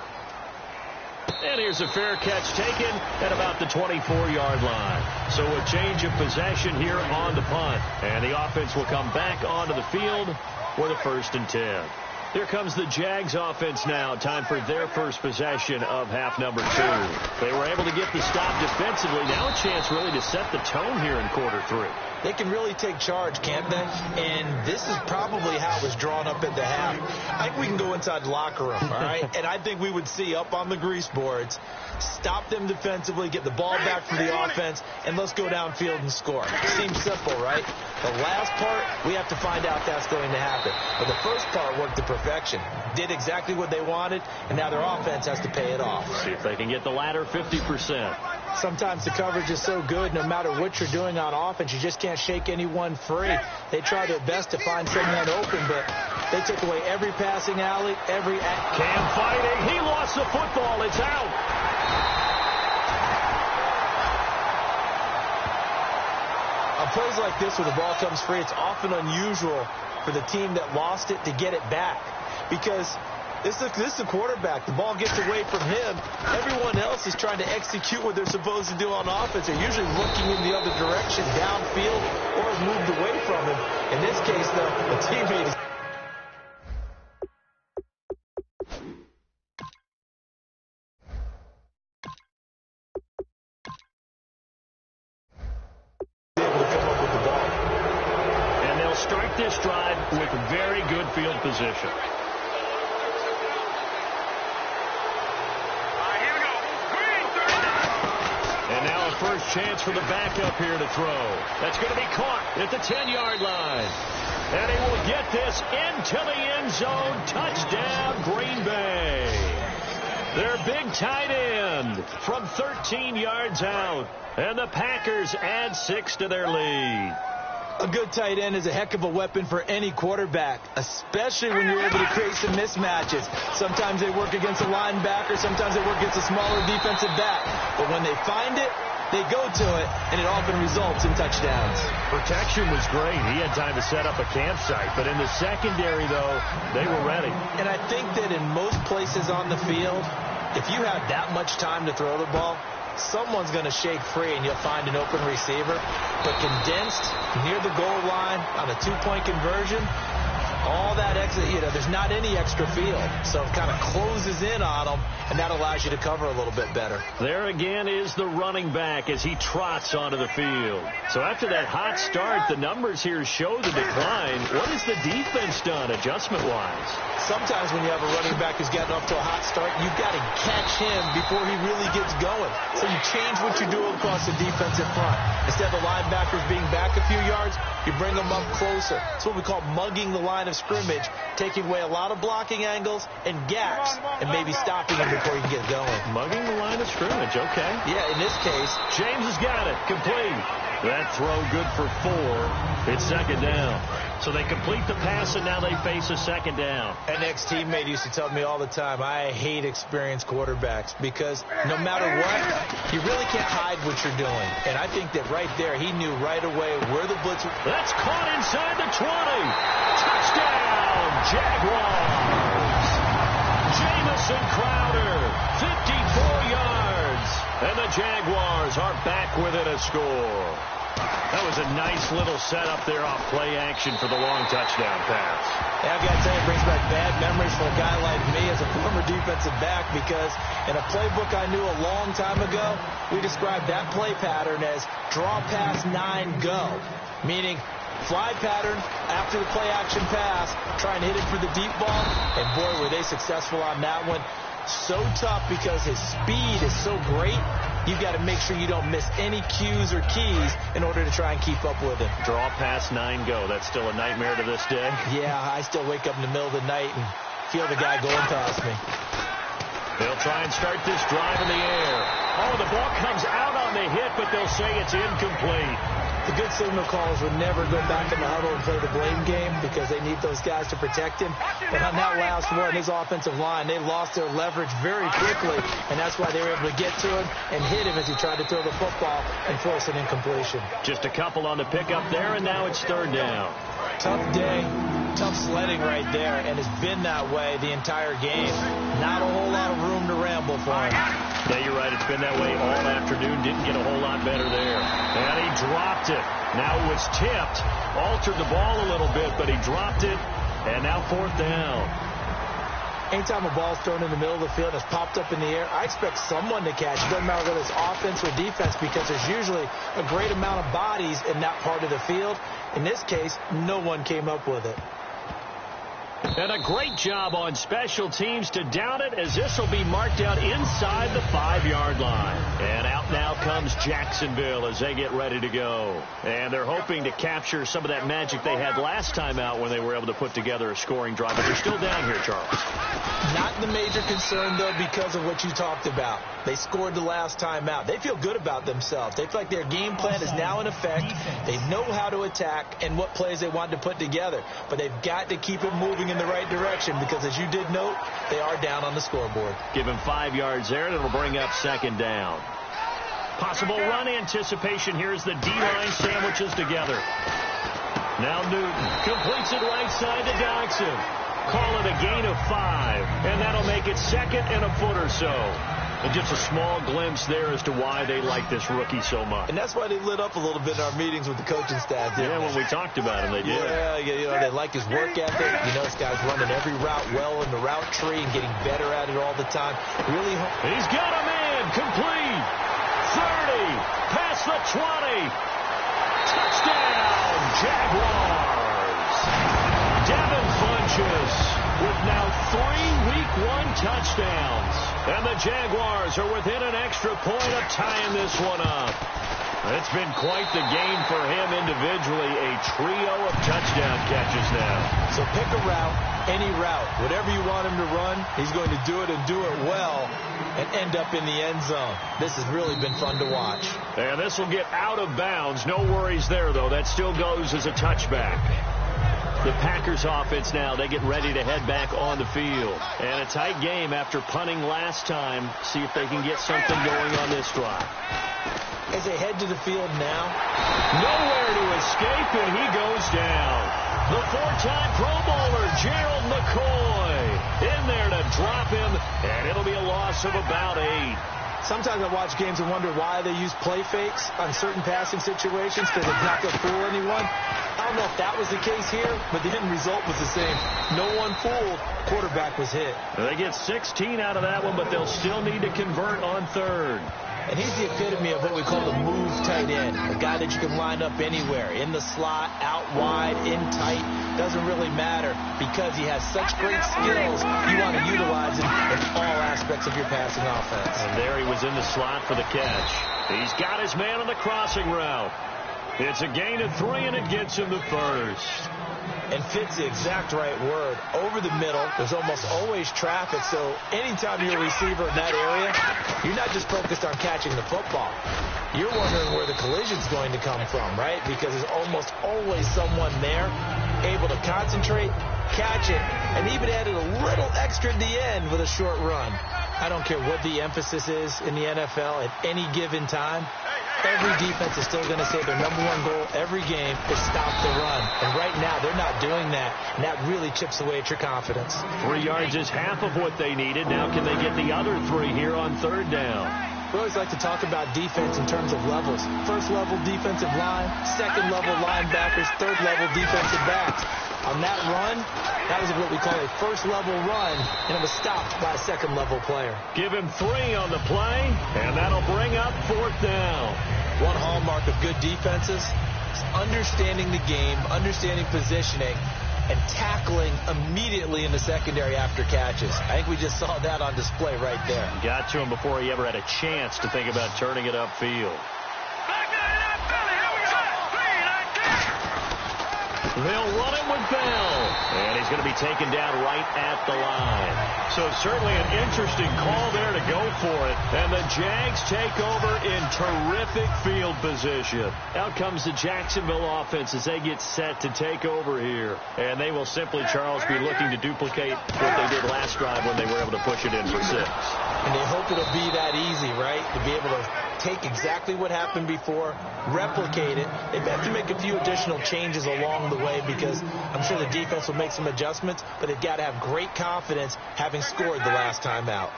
And here's a fair catch taken at about the 24-yard line. So a change of possession here on the punt. And the offense will come back onto the field with a 1st and 10. Here comes the Jags offense now. Time for their first possession of half number 2. They were able to get the stop defensively. Now a chance really to set the tone here in quarter 3. They can really take charge, can't they? And this is probably how it was drawn up at the half. I think we can go inside the locker room, all right? And I think we would see up on the grease boards, stop them defensively, get the ball back from the offense, and let's go downfield and score. Seems simple, right? The last part, we have to find out that's going to happen. But the first part worked to perfection. Did exactly what they wanted, and now their offense has to pay it off. See if they can get the latter 50%. Sometimes the coverage is so good, no matter what you're doing on offense, you just can't shake anyone free. They try their best to find someone open, but they took away every passing alley, every... Cam fighting. He lost the football. It's out. On plays like this where the ball comes free, it's often unusual for the team that lost it to get it back, because this is the quarterback. The ball gets away from him. Everyone else is trying to execute what they're supposed to do on offense. They're usually looking in the other direction, downfield, or moved away from him. In this case, though, the teammate is... Start this drive with very good field position. And now a first chance for the backup here to throw. That's going to be caught at the 10-yard line. And he will get this into the end zone. Touchdown, Green Bay. Their big tight end from 13 yards out. And the Packers add 6 to their lead. A good tight end is a heck of a weapon for any quarterback, especially when you're able to create some mismatches. Sometimes they work against a linebacker, sometimes they work against a smaller defensive back. But when they find it, they go to it, and it often results in touchdowns. Protection was great. He had time to set up a campsite. But in the secondary, though, they were ready. And I think that in most places on the field, if you have that much time to throw the ball, someone's going to shake free and you'll find an open receiver. But condensed near the goal line on a two-point conversion, all that extra, there's not any extra field. So it kind of closes in on them, and that allows you to cover a little bit better. There again is the running back as he trots onto the field. So after that hot start, the numbers here show the decline. What has the defense done adjustment-wise? Sometimes when you have a running back who's gotten off to a hot start, you've got to catch him before he really gets going. So you change what you do across the defensive front. Instead of the linebackers being back a few yards, you bring them up closer. It's what we call mugging the line of scrimmage, taking away a lot of blocking angles and gaps, and maybe stopping him before you get going. Mugging the line of scrimmage, okay. Yeah, in this case, James has got it. Complete. That throw good for 4. It's second down. So they complete the pass, and now they face a second down. An ex-teammate used to tell me all the time, I hate experienced quarterbacks because no matter what, you really can't hide what you're doing. And I think that right there, he knew right away where the blitz was. That's caught inside the 20. Touchdown, Jaguars. Jamison Crowder, 54 yards. And the Jaguars are back within a score. That was a nice little setup there off play action for the long touchdown pass. Yeah, I've got to tell you, it brings back bad memories for a guy like me as a former defensive back because in a playbook I knew a long time ago, we described that play pattern as draw pass 9 go, meaning fly pattern after the play action pass, trying to hit it for the deep ball, and boy, were they successful on that one. So tough because his speed is so great. You've got to make sure you don't miss any cues or keys in order to try and keep up with him. Draw pass 9 go. That's still a nightmare to this day? Yeah, I still wake up in the middle of the night and feel the guy going past me. They'll try and start this drive in the air. Oh, the ball comes out on the hit, but they'll say it's incomplete. The good signal callers would never go back in the huddle and play the blame game because they need those guys to protect him. But on that last one, his offensive line, they lost their leverage very quickly, and that's why they were able to get to him and hit him as he tried to throw the football and force an incompletion. Just a couple on the pickup there, and now it's third down. Tough day, tough sledding right there, and it's been that way the entire game. Not a whole lot of room to ramble for him. Yeah, you're right. It's been that way all afternoon. Didn't get a whole lot better there. And he dropped it. Now it was tipped. Altered the ball a little bit, but he dropped it. And now fourth down. Anytime a ball's thrown in the middle of the field and it's popped up in the air, I expect someone to catch. It doesn't matter whether it's offense or defense because there's usually a great amount of bodies in that part of the field. In this case, no one came up with it. And a great job on special teams to down it as this will be marked out inside the 5-yard line. And out now comes Jacksonville as they get ready to go. And they're hoping to capture some of that magic they had last time out when they were able to put together a scoring drive. But they're still down here, Charles. Not the major concern, though, because of what you talked about. They scored the last time out. They feel good about themselves. They feel like their game plan is now in effect. They know how to attack and what plays they want to put together. But they've got to keep it moving in the right direction because, as you did note, they are down on the scoreboard. Give him 5 yards there, and it'll bring up second down. Possible run anticipation here as the D-line sandwiches together. Now Newton completes it right side to Dodson. Call it a gain of 5, and that'll make it second and a foot or so. And just a small glimpse there as to why they like this rookie so much. And that's why they lit up a little bit in our meetings with the coaching staff. Yeah, when we talked about him, they did. Yeah, they like his work ethic. You know, this guy's running every route well in the route tree and getting better at it all the time. Really, he's got a man complete. 30, past the 20. Touchdown, Jaguars. Devin Funchess with now 3 Week 1 touchdowns. And the Jaguars are within an extra point of tying this one up. It's been quite the game for him individually. A trio of touchdown catches now. So pick a route, any route. Whatever you want him to run, he's going to do it and do it well and end up in the end zone. This has really been fun to watch. And this will get out of bounds. No worries there, though. That still goes as a touchback. The Packers offense now, they get ready to head back on the field. And a tight game after punting last time. See if they can get something going on this drive. As they head to the field now. Nowhere to escape, and he goes down. The four-time Pro Bowler, Gerald McCoy, in there to drop him, and it'll be a loss of about 8. Sometimes I watch games and wonder why they use play fakes on certain passing situations because it's not going to fool anyone. I don't know if that was the case here, but the end result was the same. No one fooled. Quarterback was hit. They get 16 out of that one, but they'll still need to convert on third. And he's the epitome of what we call the move tight end, a guy that you can line up anywhere, in the slot, out wide, in tight, doesn't really matter because he has such great skills. You want to utilize him in all aspects of your passing offense. And there he was in the slot for the catch. He's got his man on the crossing route. It's a gain of 3, and it gets him the first. And fits the exact right word. Over the middle, there's almost always traffic, so anytime you're a receiver in that area, you're not just focused on catching the football. You're wondering where the collision's going to come from, right? Because there's almost always someone there able to concentrate, catch it, and even added a little extra at the end with a short run. I don't care what the emphasis is in the NFL at any given time. Every defense is still going to say their number one goal every game is stop the run. And right now, they're not doing that, and that really chips away at your confidence. 3 yards is half of what they needed. Now can they get the other 3 here on third down? We always like to talk about defense in terms of levels. First level defensive line, second level linebackers, third level defensive backs. On that run, that was what we call a first level run, and it was stopped by a second level player. Give him 3 on the play, and that'll bring up fourth down. One hallmark of good defenses is understanding the game, understanding positioning, and tackling immediately in the secondary after catches. I think we just saw that on display right there. Got to him before he ever had a chance to think about turning it upfield. They'll run it with Bell, and he's going to be taken down right at the line. So certainly an interesting call there to go for it, and the Jags take over in terrific field position. Out comes the Jacksonville offense as they get set to take over here, and they will simply, Charles, be looking to duplicate what they did last drive when they were able to push it in for 6. And they hope it'll be that easy, right? To be able to take exactly what happened before, replicate it. They have to make a few additional changes along the way because I'm sure the defense will make some adjustments, but they've got to have great confidence having scored the last time out.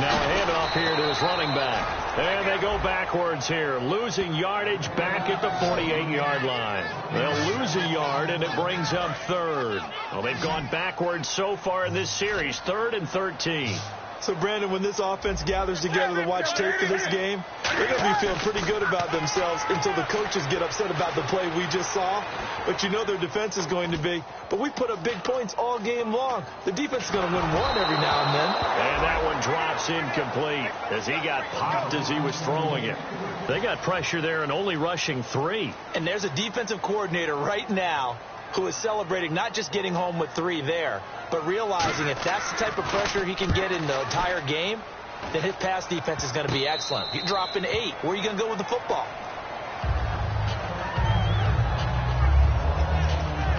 Now a handoff here to his running back. And they go backwards here, losing yardage back at the 48-yard line. They'll lose a yard, and it brings up third. Well, they've gone backwards so far in this series, 3rd and 13. So, Brandon, when this offense gathers together to watch tape for this game, they're going to be feeling pretty good about themselves until the coaches get upset about the play we just saw. But you know their defense is going to be. But we put up big points all game long. The defense is going to win one every now and then. And that one drops incomplete as he got popped as he was throwing it. They got pressure there and only rushing 3. And there's a defensive coordinator right now who is celebrating not just getting home with 3 there, but realizing if that's the type of pressure he can get in the entire game, then his pass defense is going to be excellent. You drop in 8. Where are you going to go with the football?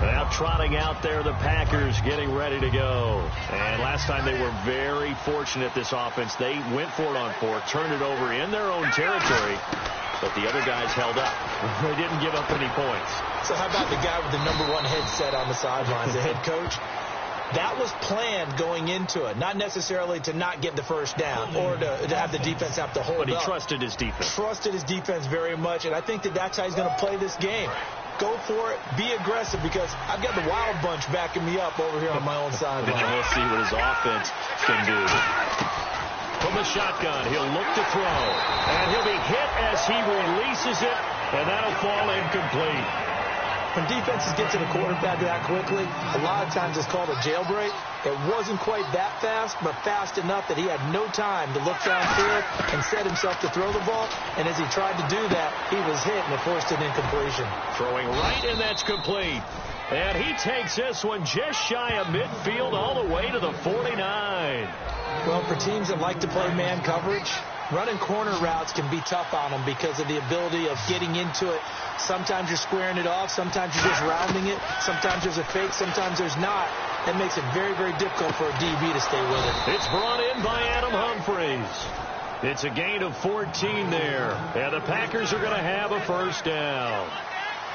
Now trotting out there, the Packers getting ready to go. And last time they were very fortunate, this offense. They went for it on 4, turned it over in their own territory, but the other guys held up. They didn't give up any points. So how about the guy with the #1 headset on the sidelines, the head coach? That was planned going into it, not necessarily to not get the first down or to have the defense have to hold up. But he trusted his defense. Trusted his defense very much, and I think that's how he's going to play this game. Go for it. Be aggressive because I've got the Wild Bunch backing me up over here on my own sideline. And we'll see what his offense can do. From the shotgun, he'll look to throw. And he'll be hit as he releases it, and that'll fall incomplete. When defenses get to the quarterback that quickly, a lot of times it's called a jailbreak. It wasn't quite that fast, but fast enough that he had no time to look downfield and set himself to throw the ball. And as he tried to do that, he was hit and it forced an incompletion. Throwing right, and that's complete. And he takes this one just shy of midfield all the way to the 49. Well, for teams that like to play man coverage, running corner routes can be tough on them because of the ability of getting into it. Sometimes you're squaring it off. Sometimes you're just rounding it. Sometimes there's a fake. Sometimes there's not. That makes it very, very difficult for a DB to stay with it. It's brought in by Adam Humphries. It's a gain of 14 there. And the Packers are going to have a first down.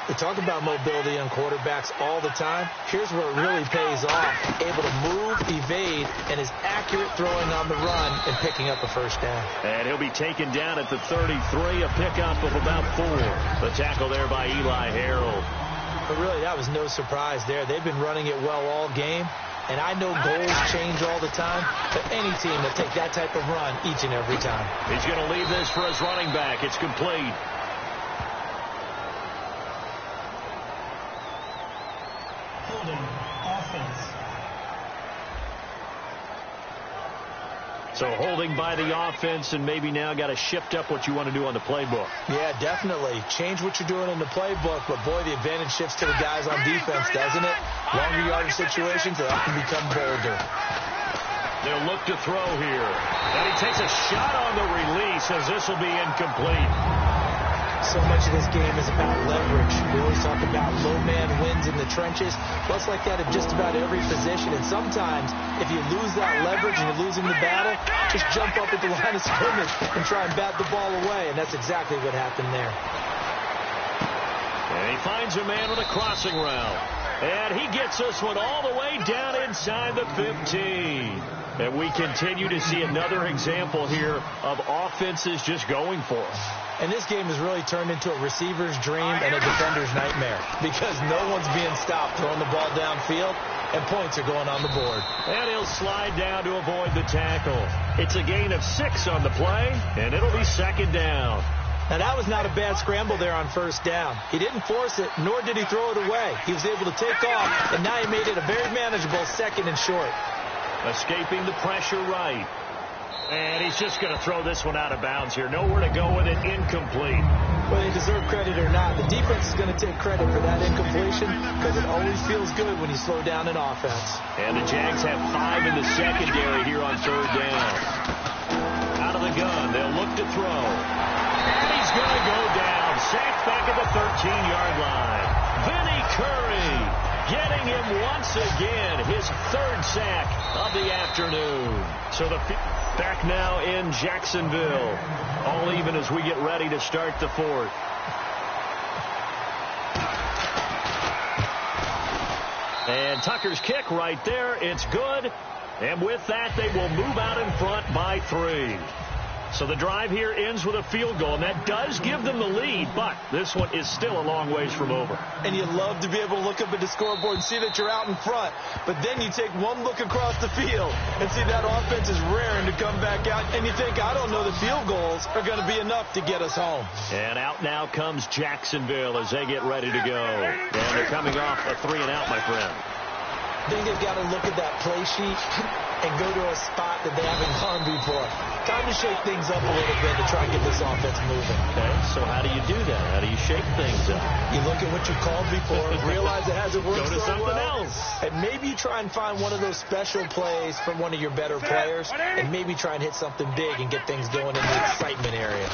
We talk about mobility on quarterbacks all the time. Here's where it really pays off. Able to move, evade, and is accurate throwing on the run and picking up a first down. And he'll be taken down at the 33, a pickup of about 4. The tackle there by Eli Harold. But really, that was no surprise there. They've been running it well all game. And I know goals change all the time, but any team will take that type of run each and every time. He's going to leave this for his running back. It's complete. Offense. So holding by the offense, and maybe now got to shift up what you want to do on the playbook. Yeah, definitely. Change what you're doing in the playbook, but boy, the advantage shifts to the guys on defense, doesn't it? Longer yardage situations, they often become bolder. They'll look to throw here. And he takes a shot on the release as this will be incomplete. So much of this game is about leverage. We always talk about low man wins in the trenches. Well, it's like that at just about every position. And sometimes, if you lose that leverage and you're losing the battle, just jump up at the line of scrimmage and try and bat the ball away. And that's exactly what happened there. And he finds a man with a crossing route. And he gets this one all the way down inside the 15. And we continue to see another example here of offenses just going for it. And this game has really turned into a receiver's dream and a defender's nightmare because no one's being stopped throwing the ball downfield, and points are going on the board. And he'll slide down to avoid the tackle. It's a gain of 6 on the play, and it'll be second down. Now, that was not a bad scramble there on first down. He didn't force it, nor did he throw it away. He was able to take off, and now he made it a very manageable second and short. Escaping the pressure right. And he's just going to throw this one out of bounds here. Nowhere to go with it. Incomplete. Whether you deserve credit or not, the defense is going to take credit for that incompletion because it always feels good when you slow down an offense. And the Jags have 5 in the secondary here on third down. Out of the gun. They'll look to throw. And he's going to go down. Sacked back at the 13-yard line. Vinny Curry getting him once again. His 3rd sack of the afternoon. So the back now in Jacksonville. All even as we get ready to start the 4th. And Tucker's kick right there. It's good. And with that, they will move out in front by 3. So the drive here ends with a field goal, and that does give them the lead, but this one is still a long ways from over. And you love to be able to look up at the scoreboard and see that you're out in front, but then you take one look across the field and see that offense is raring to come back out, and you think, I don't know, the field goals are going to be enough to get us home. And out now comes Jacksonville as they get ready to go. And they're coming off a 3-and-out, my friend. I think they've got to look at that play sheet and go to a spot that they haven't gone before. Time to shake things up a little bit to try and get this offense moving. Okay, so how do you do that? How do you shake things up? You look at what you called before, realize it hasn't worked Go to so something well, else. and maybe try and find one of those special plays from one of your better players, and maybe try and hit something big and get things going in the excitement area.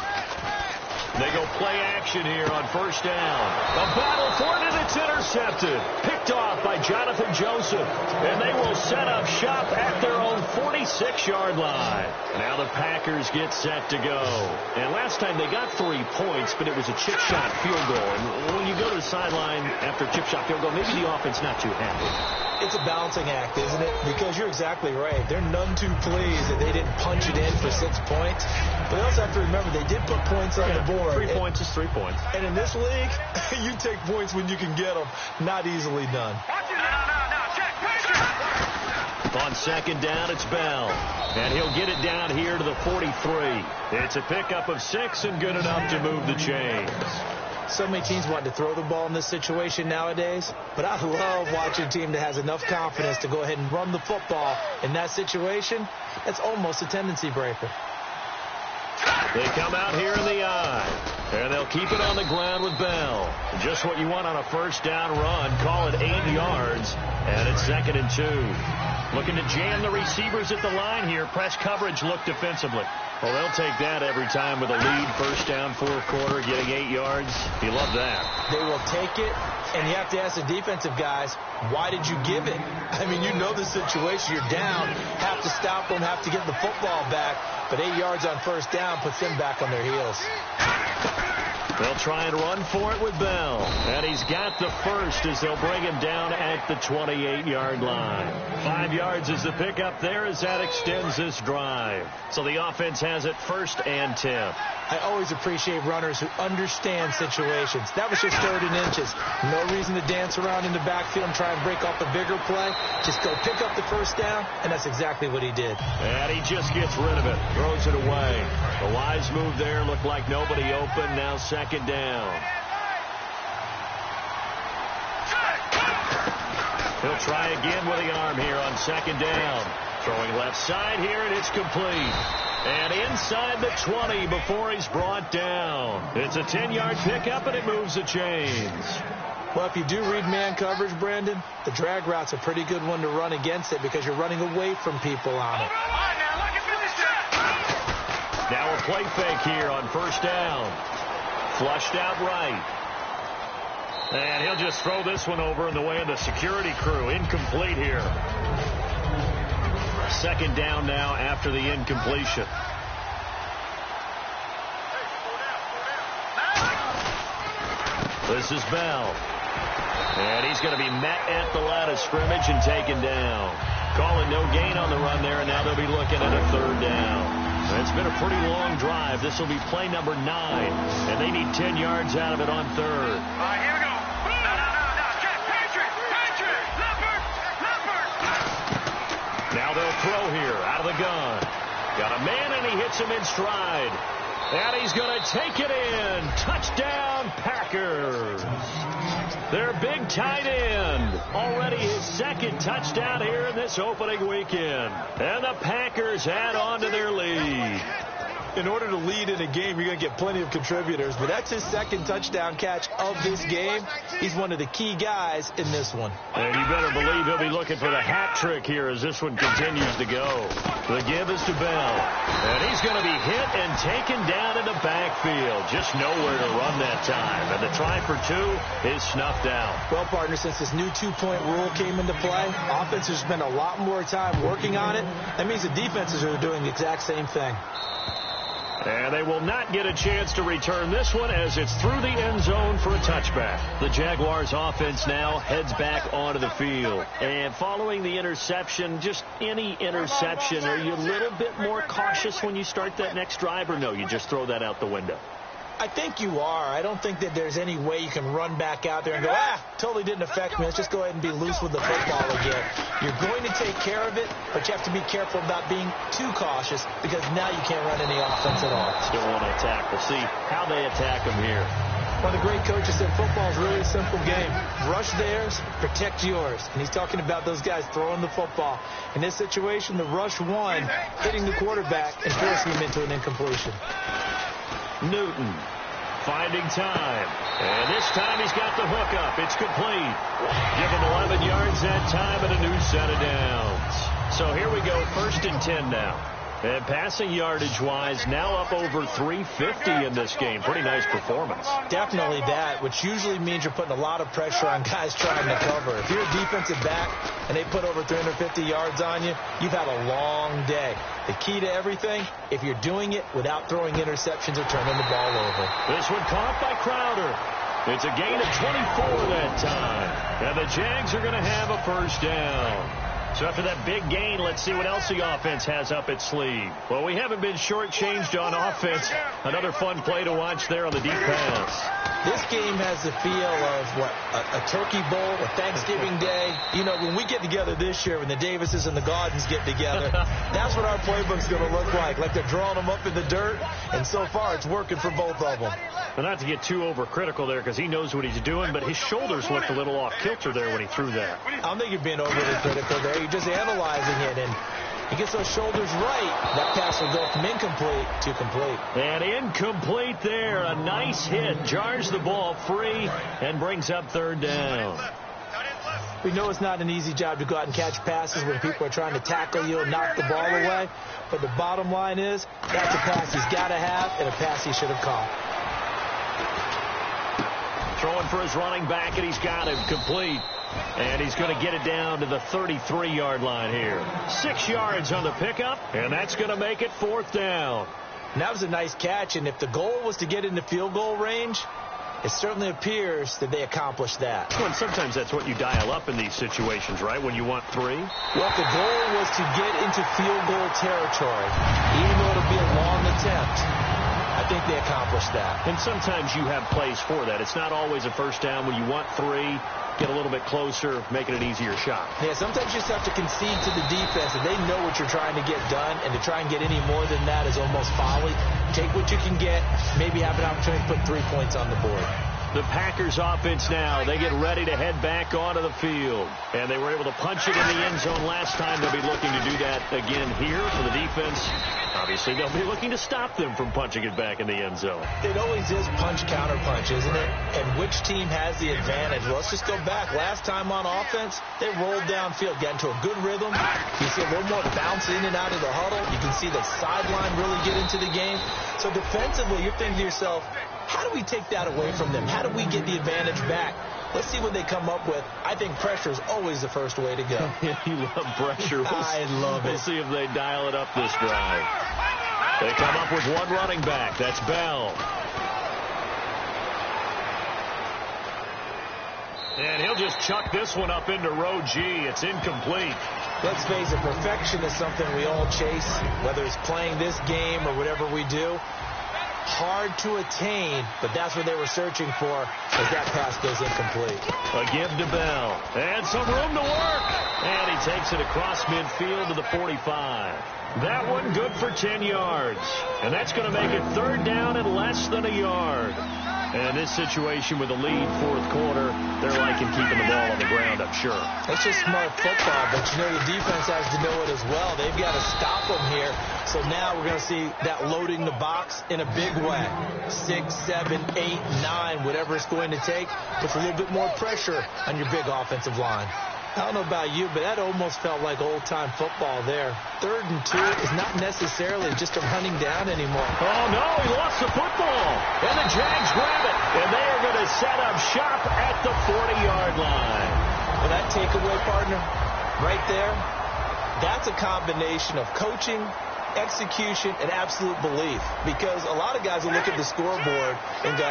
They go play action here on first down. A battle for it, and it's intercepted. Picked off by Jonathan Joseph. And they will set up shop at their own 46-yard line. Now the Packers get set to go. And last time they got 3 points, but it was a chip shot field goal. And when you go to the sideline after a chip shot field goal, maybe the offense not too happy. It's a balancing act, isn't it? Because you're exactly right. They're none too pleased that they didn't punch it in for 6 points. But they also have to remember they did put points on the board. 3 points is 3 points. And in this league, you take points when you can get them. Not easily done. On second down, it's Bell. And he'll get it down here to the 43. It's a pickup of 6 and good enough to move the chains. So many teams want to throw the ball in this situation nowadays, but I love watching a team that has enough confidence to go ahead and run the football in that situation. That's almost a tendency breaker. They come out here in the eye, and they'll keep it on the ground with Bell. Just what you want on a first down run. Call it 8 yards, and it's 2nd and 2. Looking to jam the receivers at the line here. Press coverage look defensively. Well, they'll take that every time with a lead. First down, 4th quarter, getting 8 yards. You love that. They will take it, and you have to ask the defensive guys, why did you give it? I mean, you know the situation. You're down, have to stop them, have to get the football back. But 8 yards on first down puts them back on their heels. They'll try and run for it with Bell. And he's got the first as they'll bring him down at the 28-yard line. 5 yards is the pickup there as that extends this drive. So the offense has it 1st and 10. I always appreciate runners who understand situations. That was just 3rd and inches. No reason to dance around in the backfield and try and break off a bigger play. Just go pick up the first down, and that's exactly what he did. And he just gets rid of it, throws it away. The wise move there, looked like nobody open. Now 2nd down. He'll try again with the arm here on 2nd down. Throwing left side here, and it's complete. And inside the 20 before he's brought down. It's a 10-yard pickup, and it moves the chains. Well, if you do read man coverage, Brandon, the drag route's a pretty good one to run against it because you're running away from people on it. Now a play fake here on 1st down. Flushed out right. And he'll just throw this one over in the way of the security crew. Incomplete here. 2nd down now after the incompletion. This is Bell. And he's going to be met at the line of scrimmage and taken down. Calling no gain on the run there, and now they'll be looking at a 3rd down. It's been a pretty long drive. This will be play number 9, and they need 10 yards out of it on 3rd. All right, here we go. No. Patrick, leopard. Now they'll throw here out of the gun. Got a man, and he hits him in stride. And he's going to take it in. Touchdown, Packers. Their big tight end. Already his 2nd touchdown here in this opening weekend. And the Packers add on to their lead. In order to lead in a game, you're going to get plenty of contributors. But that's his 2nd touchdown catch of this game. He's one of the key guys in this one. And you better believe he'll be looking for the hat trick here as this one continues to go. The give is to Bell. And he's going to be hit and taken down in the backfield. Just nowhere to run that time. And the try for 2 is snuffed out. Well, partner, since this new 2-point rule came into play, offenses spend a lot more time working on it. That means the defenses are doing the exact same thing. And they will not get a chance to return this one as it's through the end zone for a touchback. The Jaguars offense now heads back onto the field. And following the interception, just any interception, are you a little bit more cautious when you start that next drive, or no, you just throw that out the window? I think you are. I don't think that there's any way you can run back out there and go, totally didn't affect me. Let's just go ahead and be loose with the football again. You're going to take care of it, but you have to be careful about being too cautious because now you can't run any offense at all. Still want to attack. We'll see how they attack them here. One of the great coaches said football is really a simple game. Rush theirs, protect yours. And he's talking about those guys throwing the football. In this situation, the rush one, hitting the quarterback and forcing him into an incompletion. Newton finding time. And this time he's got the hook up. It's complete. Give him 11 yards that time and a new set of downs. So here we go, 1st and 10 now. And passing yardage-wise, now up over 350 in this game. Pretty nice performance. Definitely that, which usually means you're putting a lot of pressure on guys trying to cover. If you're a defensive back and they put over 350 yards on you, you've had a long day. The key to everything, if you're doing it without throwing interceptions or turning the ball over. This one caught by Crowder. It's a gain of 24 that time. And the Jags are going to have a first down. So after that big gain, let's see what else the offense has up its sleeve. Well, we haven't been shortchanged on offense. Another fun play to watch there on the deep pass. This game has the feel of, a Turkey Bowl, a Thanksgiving Day. You know, when we get together this year, when the Davises and the Gardens get together, that's what our playbook's going to look like. Like they're drawing them up in the dirt, and so far it's working for both of them. Well, not to get too overcritical there because he knows what he's doing, but his shoulders looked a little off kilter there when he threw that. I don't think you're being overly critical there. You're just analyzing it, and he gets those shoulders right. That pass will go from incomplete to complete. And incomplete there. A nice hit. Jars the ball free and brings up third down. We know it's not an easy job to go out and catch passes when people are trying to tackle you and knock the ball away. But the bottom line is, that's a pass he's got to have and a pass he should have caught. Throwing for his running back, and he's got him complete. And he's going to get it down to the 33-yard line here. 6 yards on the pickup, and that's going to make it fourth down. And that was a nice catch, and if the goal was to get into field goal range, it certainly appears that they accomplished that. Well, and sometimes that's what you dial up in these situations, right, when you want 3? Well, if the goal was to get into field goal territory, even though it'll be a long attempt, I think they accomplished that. And sometimes you have plays for that. It's not always a first down when you want 3. Get a little bit closer, making an easier shot. Yeah, sometimes you just have to concede to the defense, and they know what you're trying to get done, and to try and get any more than that is almost folly. Take what you can get, maybe have an opportunity to put 3 points on the board. The Packers offense now, they get ready to head back onto the field. And they were able to punch it in the end zone last time. They'll be looking to do that again here for the defense. Obviously, they'll be looking to stop them from punching it back in the end zone. It always is punch-counter-punch, isn't it? And which team has the advantage? Well, let's just go back. Last time on offense, they rolled downfield, got into a good rhythm. You see a little more bounce in and out of the huddle. You can see the sideline really get into the game. So defensively, you're thinking to yourself, how do we take that away from them? How do we get the advantage back? Let's see what they come up with. I think pressure is always the first way to go. You love pressure. I love it. We'll see if they dial it up this drive. They come up with one running back. That's Bell. And he'll just chuck this one up into row G. It's incomplete. Let's face it, perfection is something we all chase, whether it's playing this game or whatever we do. Hard to attain, but that's what they were searching for as that pass goes incomplete. A give to Bell. And some room to work. And he takes it across midfield to the 45. That one good for 10 yards. And that's going to make it third down and less than a yard. And this situation with the lead fourth quarter, they're liking keeping the ball on the ground, I'm sure. It's just smart football, but you know the defense has to know it as well. They've got to stop them here. So now we're going to see that loading the box in a big way. 6, 7, 8, 9, whatever it's going to take, puts a little bit more pressure on your big offensive line. I don't know about you, but that almost felt like old-time football there. 3rd and 2 is not necessarily just a running down anymore. Oh, no, he lost the football. And the Jags grab it. And they are going to set up shop at the 40-yard line. Well, that takeaway, partner, right there, that's a combination of coaching, execution, and absolute belief. Because a lot of guys will look at the scoreboard and go,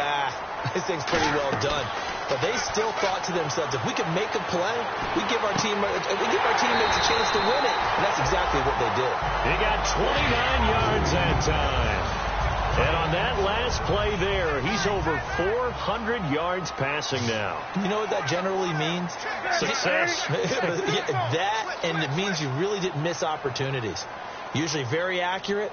this thing's pretty well done. But they still thought to themselves, if we can make a play, we give our teammates a chance to win it. And that's exactly what they did. He got 29 yards that time. And on that last play there, he's over 400 yards passing now. You know what that generally means? Success. That, and it means you really didn't miss opportunities. Usually very accurate.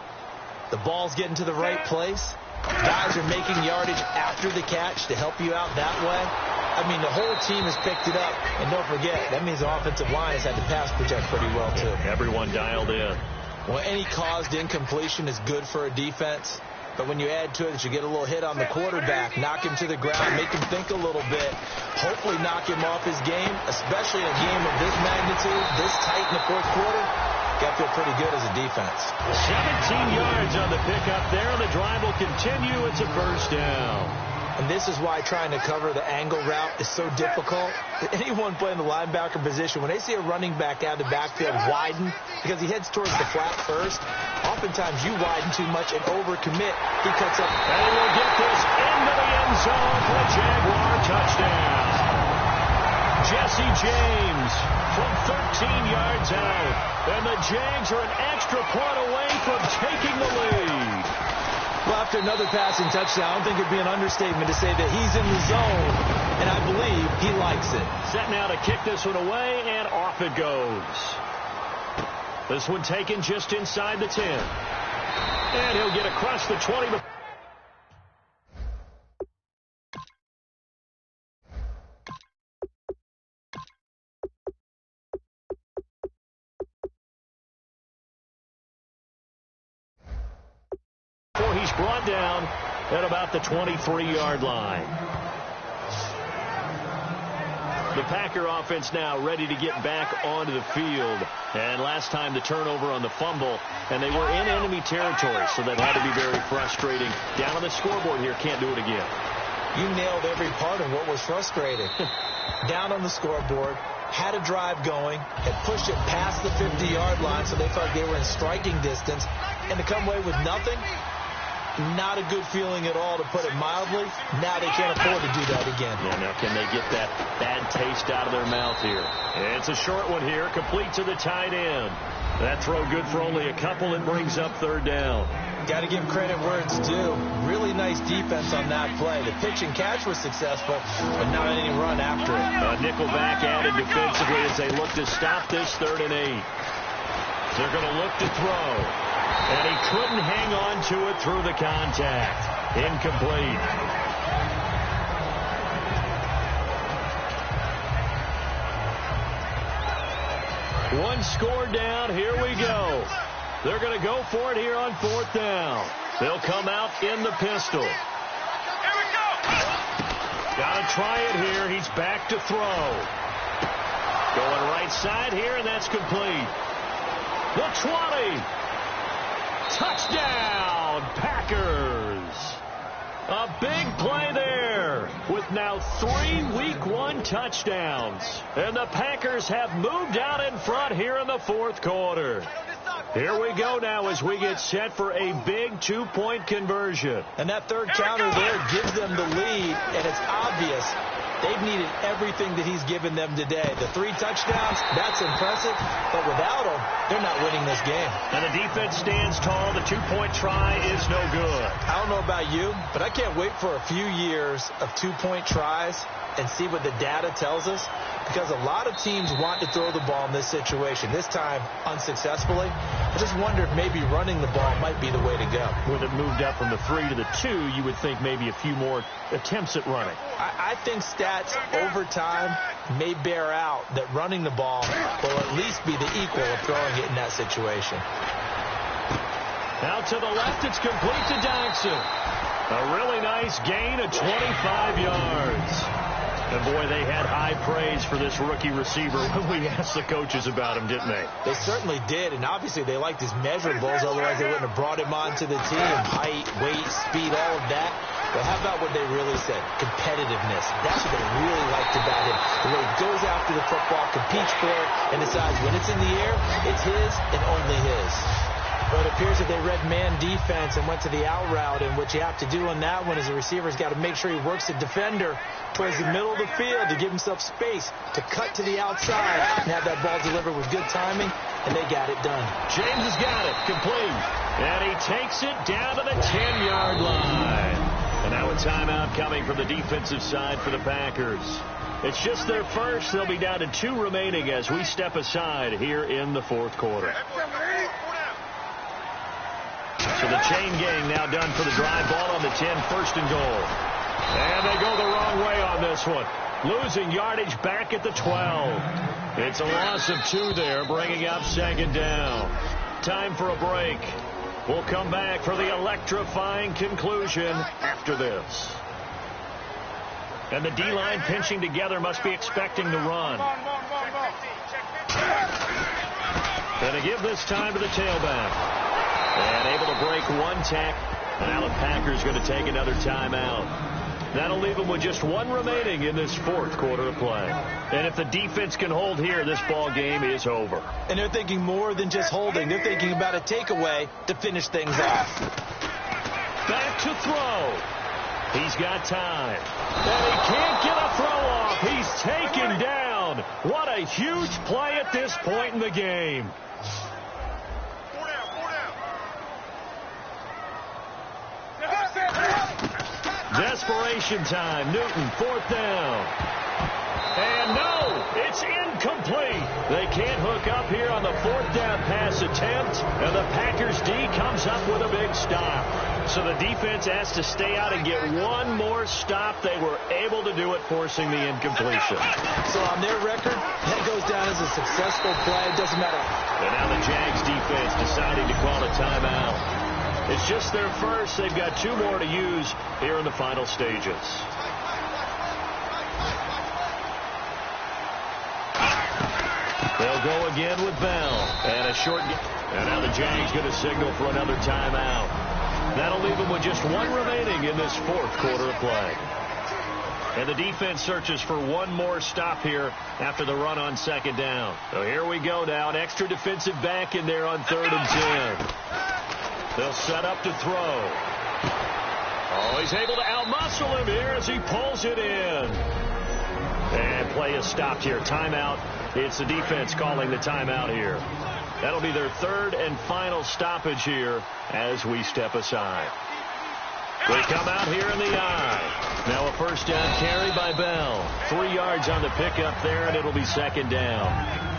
The ball's getting to the right place. Guys are making yardage after the catch to help you out that way. I mean, the whole team has picked it up. And don't forget, that means the offensive line has had to pass protect pretty well, too. Everyone dialed in. Well, any caused incompletion is good for a defense. But when you add to it that you get a little hit on the quarterback, knock him to the ground, make him think a little bit, hopefully knock him off his game, especially in a game of this magnitude, this tight in the fourth quarter, got to feel pretty good as a defense. 17 yards on the pickup there, and the drive will continue. It's a first down. And this is why trying to cover the angle route is so difficult. Anyone playing the linebacker position, when they see a running back out of the backfield widen, because he heads towards the flat first, oftentimes you widen too much and overcommit. He cuts up. And we'll get this into the end zone for a Jaguar touchdown. Jesse James from 13 yards out. And the Jags are an extra point away from taking the lead. Well, after another passing touchdown, I don't think it'd be an understatement to say that he's in the zone, and I believe he likes it. Set now to kick this one away, and off it goes. This one taken just inside the 10. And he'll get across the 20. He's brought down at about the 23-yard line. The Packer offense now ready to get back onto the field. And last time the turnover on the fumble, and they were in enemy territory, so that had to be very frustrating. Down on the scoreboard here, can't do it again. You nailed every part of what was frustrating. Down on the scoreboard, had a drive going, had pushed it past the 50-yard line, so they felt they were in striking distance, and to come away with nothing, not a good feeling at all, to put it mildly. Now they can't afford to do that again. Yeah, now can they get that bad taste out of their mouth here? And it's a short one here, complete to the tight end. That throw good for only a couple. It brings up third down. Got to give credit where it's due. Really nice defense on that play. The pitch and catch was successful, but not any run after it. A nickel back added defensively as they look to stop this 3rd and 8. They're going to look to throw. And he couldn't hang on to it through the contact. Incomplete. One score down. Here we go. They're going to go for it here on 4th down. They'll come out in the pistol. Here we go. Got to try it here. He's back to throw. Going right side here, and that's complete. The 20. Touchdown, Packers. A big play there with now 3 Week 1 touchdowns. And the Packers have moved out in front here in the 4th quarter. Here we go now as we get set for a big 2-point conversion. And that third counter there gives them the lead, and it's obvious they've needed everything that he's given them today. The 3 touchdowns, that's impressive, but without them, they're not winning this game. And the defense stands tall. The 2-point try is no good. I don't know about you, but I can't wait for a few years of 2-point tries and see what the data tells us, because a lot of teams want to throw the ball in this situation, this time unsuccessfully. I just wonder if maybe running the ball might be the way to go. With it moved up from the 3 to the 2, you would think maybe a few more attempts at running. I think stats over time may bear out that running the ball will at least be the equal of throwing it in that situation. Now to the left, it's complete to Jackson. A really nice gain of 25 yards. And, boy, they had high praise for this rookie receiver when we asked the coaches about him, didn't they? They certainly did, and obviously they liked his measurables, otherwise they wouldn't have brought him onto the team. Height, weight, speed, all of that. But how about what they really said? Competitiveness. That's what they really liked about him. The way he goes after the football, competes for it, and decides when it's in the air, it's his and only his. Well, it appears that they read man defense and went to the out route, and what you have to do on that one is the receiver's got to make sure he works the defender towards the middle of the field to give himself space to cut to the outside and have that ball delivered with good timing, and they got it done. James has got it, complete, and he takes it down to the 10-yard line. And now a timeout coming from the defensive side for the Packers. It's just their first. They'll be down to 2 remaining as we step aside here in the 4th quarter. So the chain gang now done for the drive. Ball on the 10, 1st and goal. And they go the wrong way on this one. Losing yardage back at the 12. It's a loss of 2 there, bringing up 2nd down. Time for a break. We'll come back for the electrifying conclusion after this. And the D-line pinching together, must be expecting the run. And to give this time to the tailback. And able to break 1 tack. Now the Packers going to take another timeout. That'll leave them with just 1 remaining in this 4th quarter of play. And if the defense can hold here, this ball game is over. And they're thinking more than just holding. They're thinking about a takeaway to finish things off. Back to throw. He's got time. And he can't get a throw off. He's taken down. What a huge play at this point in the game. desperation time. Newton, 4th down. And no, it's incomplete. They can't hook up here on the 4th down pass attempt, and the Packers D comes up with a big stop. So the defense has to stay out and get one more stop. They were able to do it, forcing the incompletion. So on their record, that goes down as a successful play. It doesn't matter. And now the Jags defense deciding to call a timeout. It's just their first. They've got 2 more to use here in the final stages. They'll go again with Bell. And a short game. And now the Jags going to signal for another timeout. That'll leave them with just 1 remaining in this 4th quarter of play. And the defense searches for one more stop here after the run on 2nd down. So here we go now. An extra defensive back in there on 3rd and 10. They'll set up to throw. Oh, he's able to outmuscle him here as he pulls it in. And play is stopped here. Timeout. It's the defense calling the timeout here. That'll be their 3rd and final stoppage here as we step aside. They come out here in the eye. Now a 1st down carry by Bell. 3 yards on the pickup there, and it'll be 2nd down.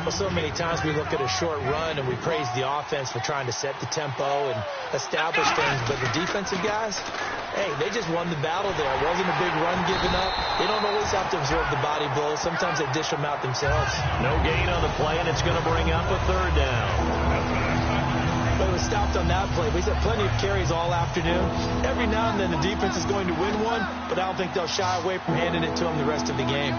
Well, so many times we look at a short run and we praise the offense for trying to set the tempo and establish things, but the defensive guys, hey, they just won the battle there. It wasn't a big run given up. They don't always have to absorb the body blows. Sometimes they dish them out themselves. No gain on the play, and it's going to bring up a 3rd down. But it was stopped on that play. We've had plenty of carries all afternoon. Every now and then the defense is going to win one, but I don't think they'll shy away from handing it to them the rest of the game.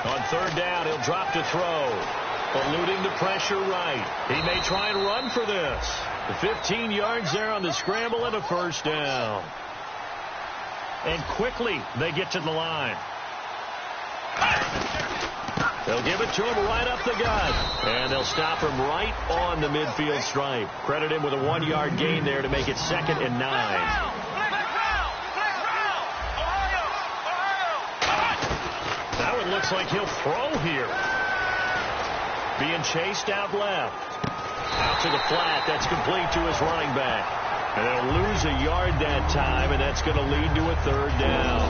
On 3rd down, he'll drop to throw. Eluding the pressure right. He may try and run for this. 15 yards there on the scramble and a 1st down. And quickly they get to the line. They'll give it to him right up the gut. And they'll stop him right on the midfield stripe. Credit him with a 1-yard gain there to make it 2nd and 9. Now it looks like he'll throw here. Being chased out left. Out to the flat. That's complete to his running back. And they'll lose a yard that time, and that's going to lead to a 3rd down.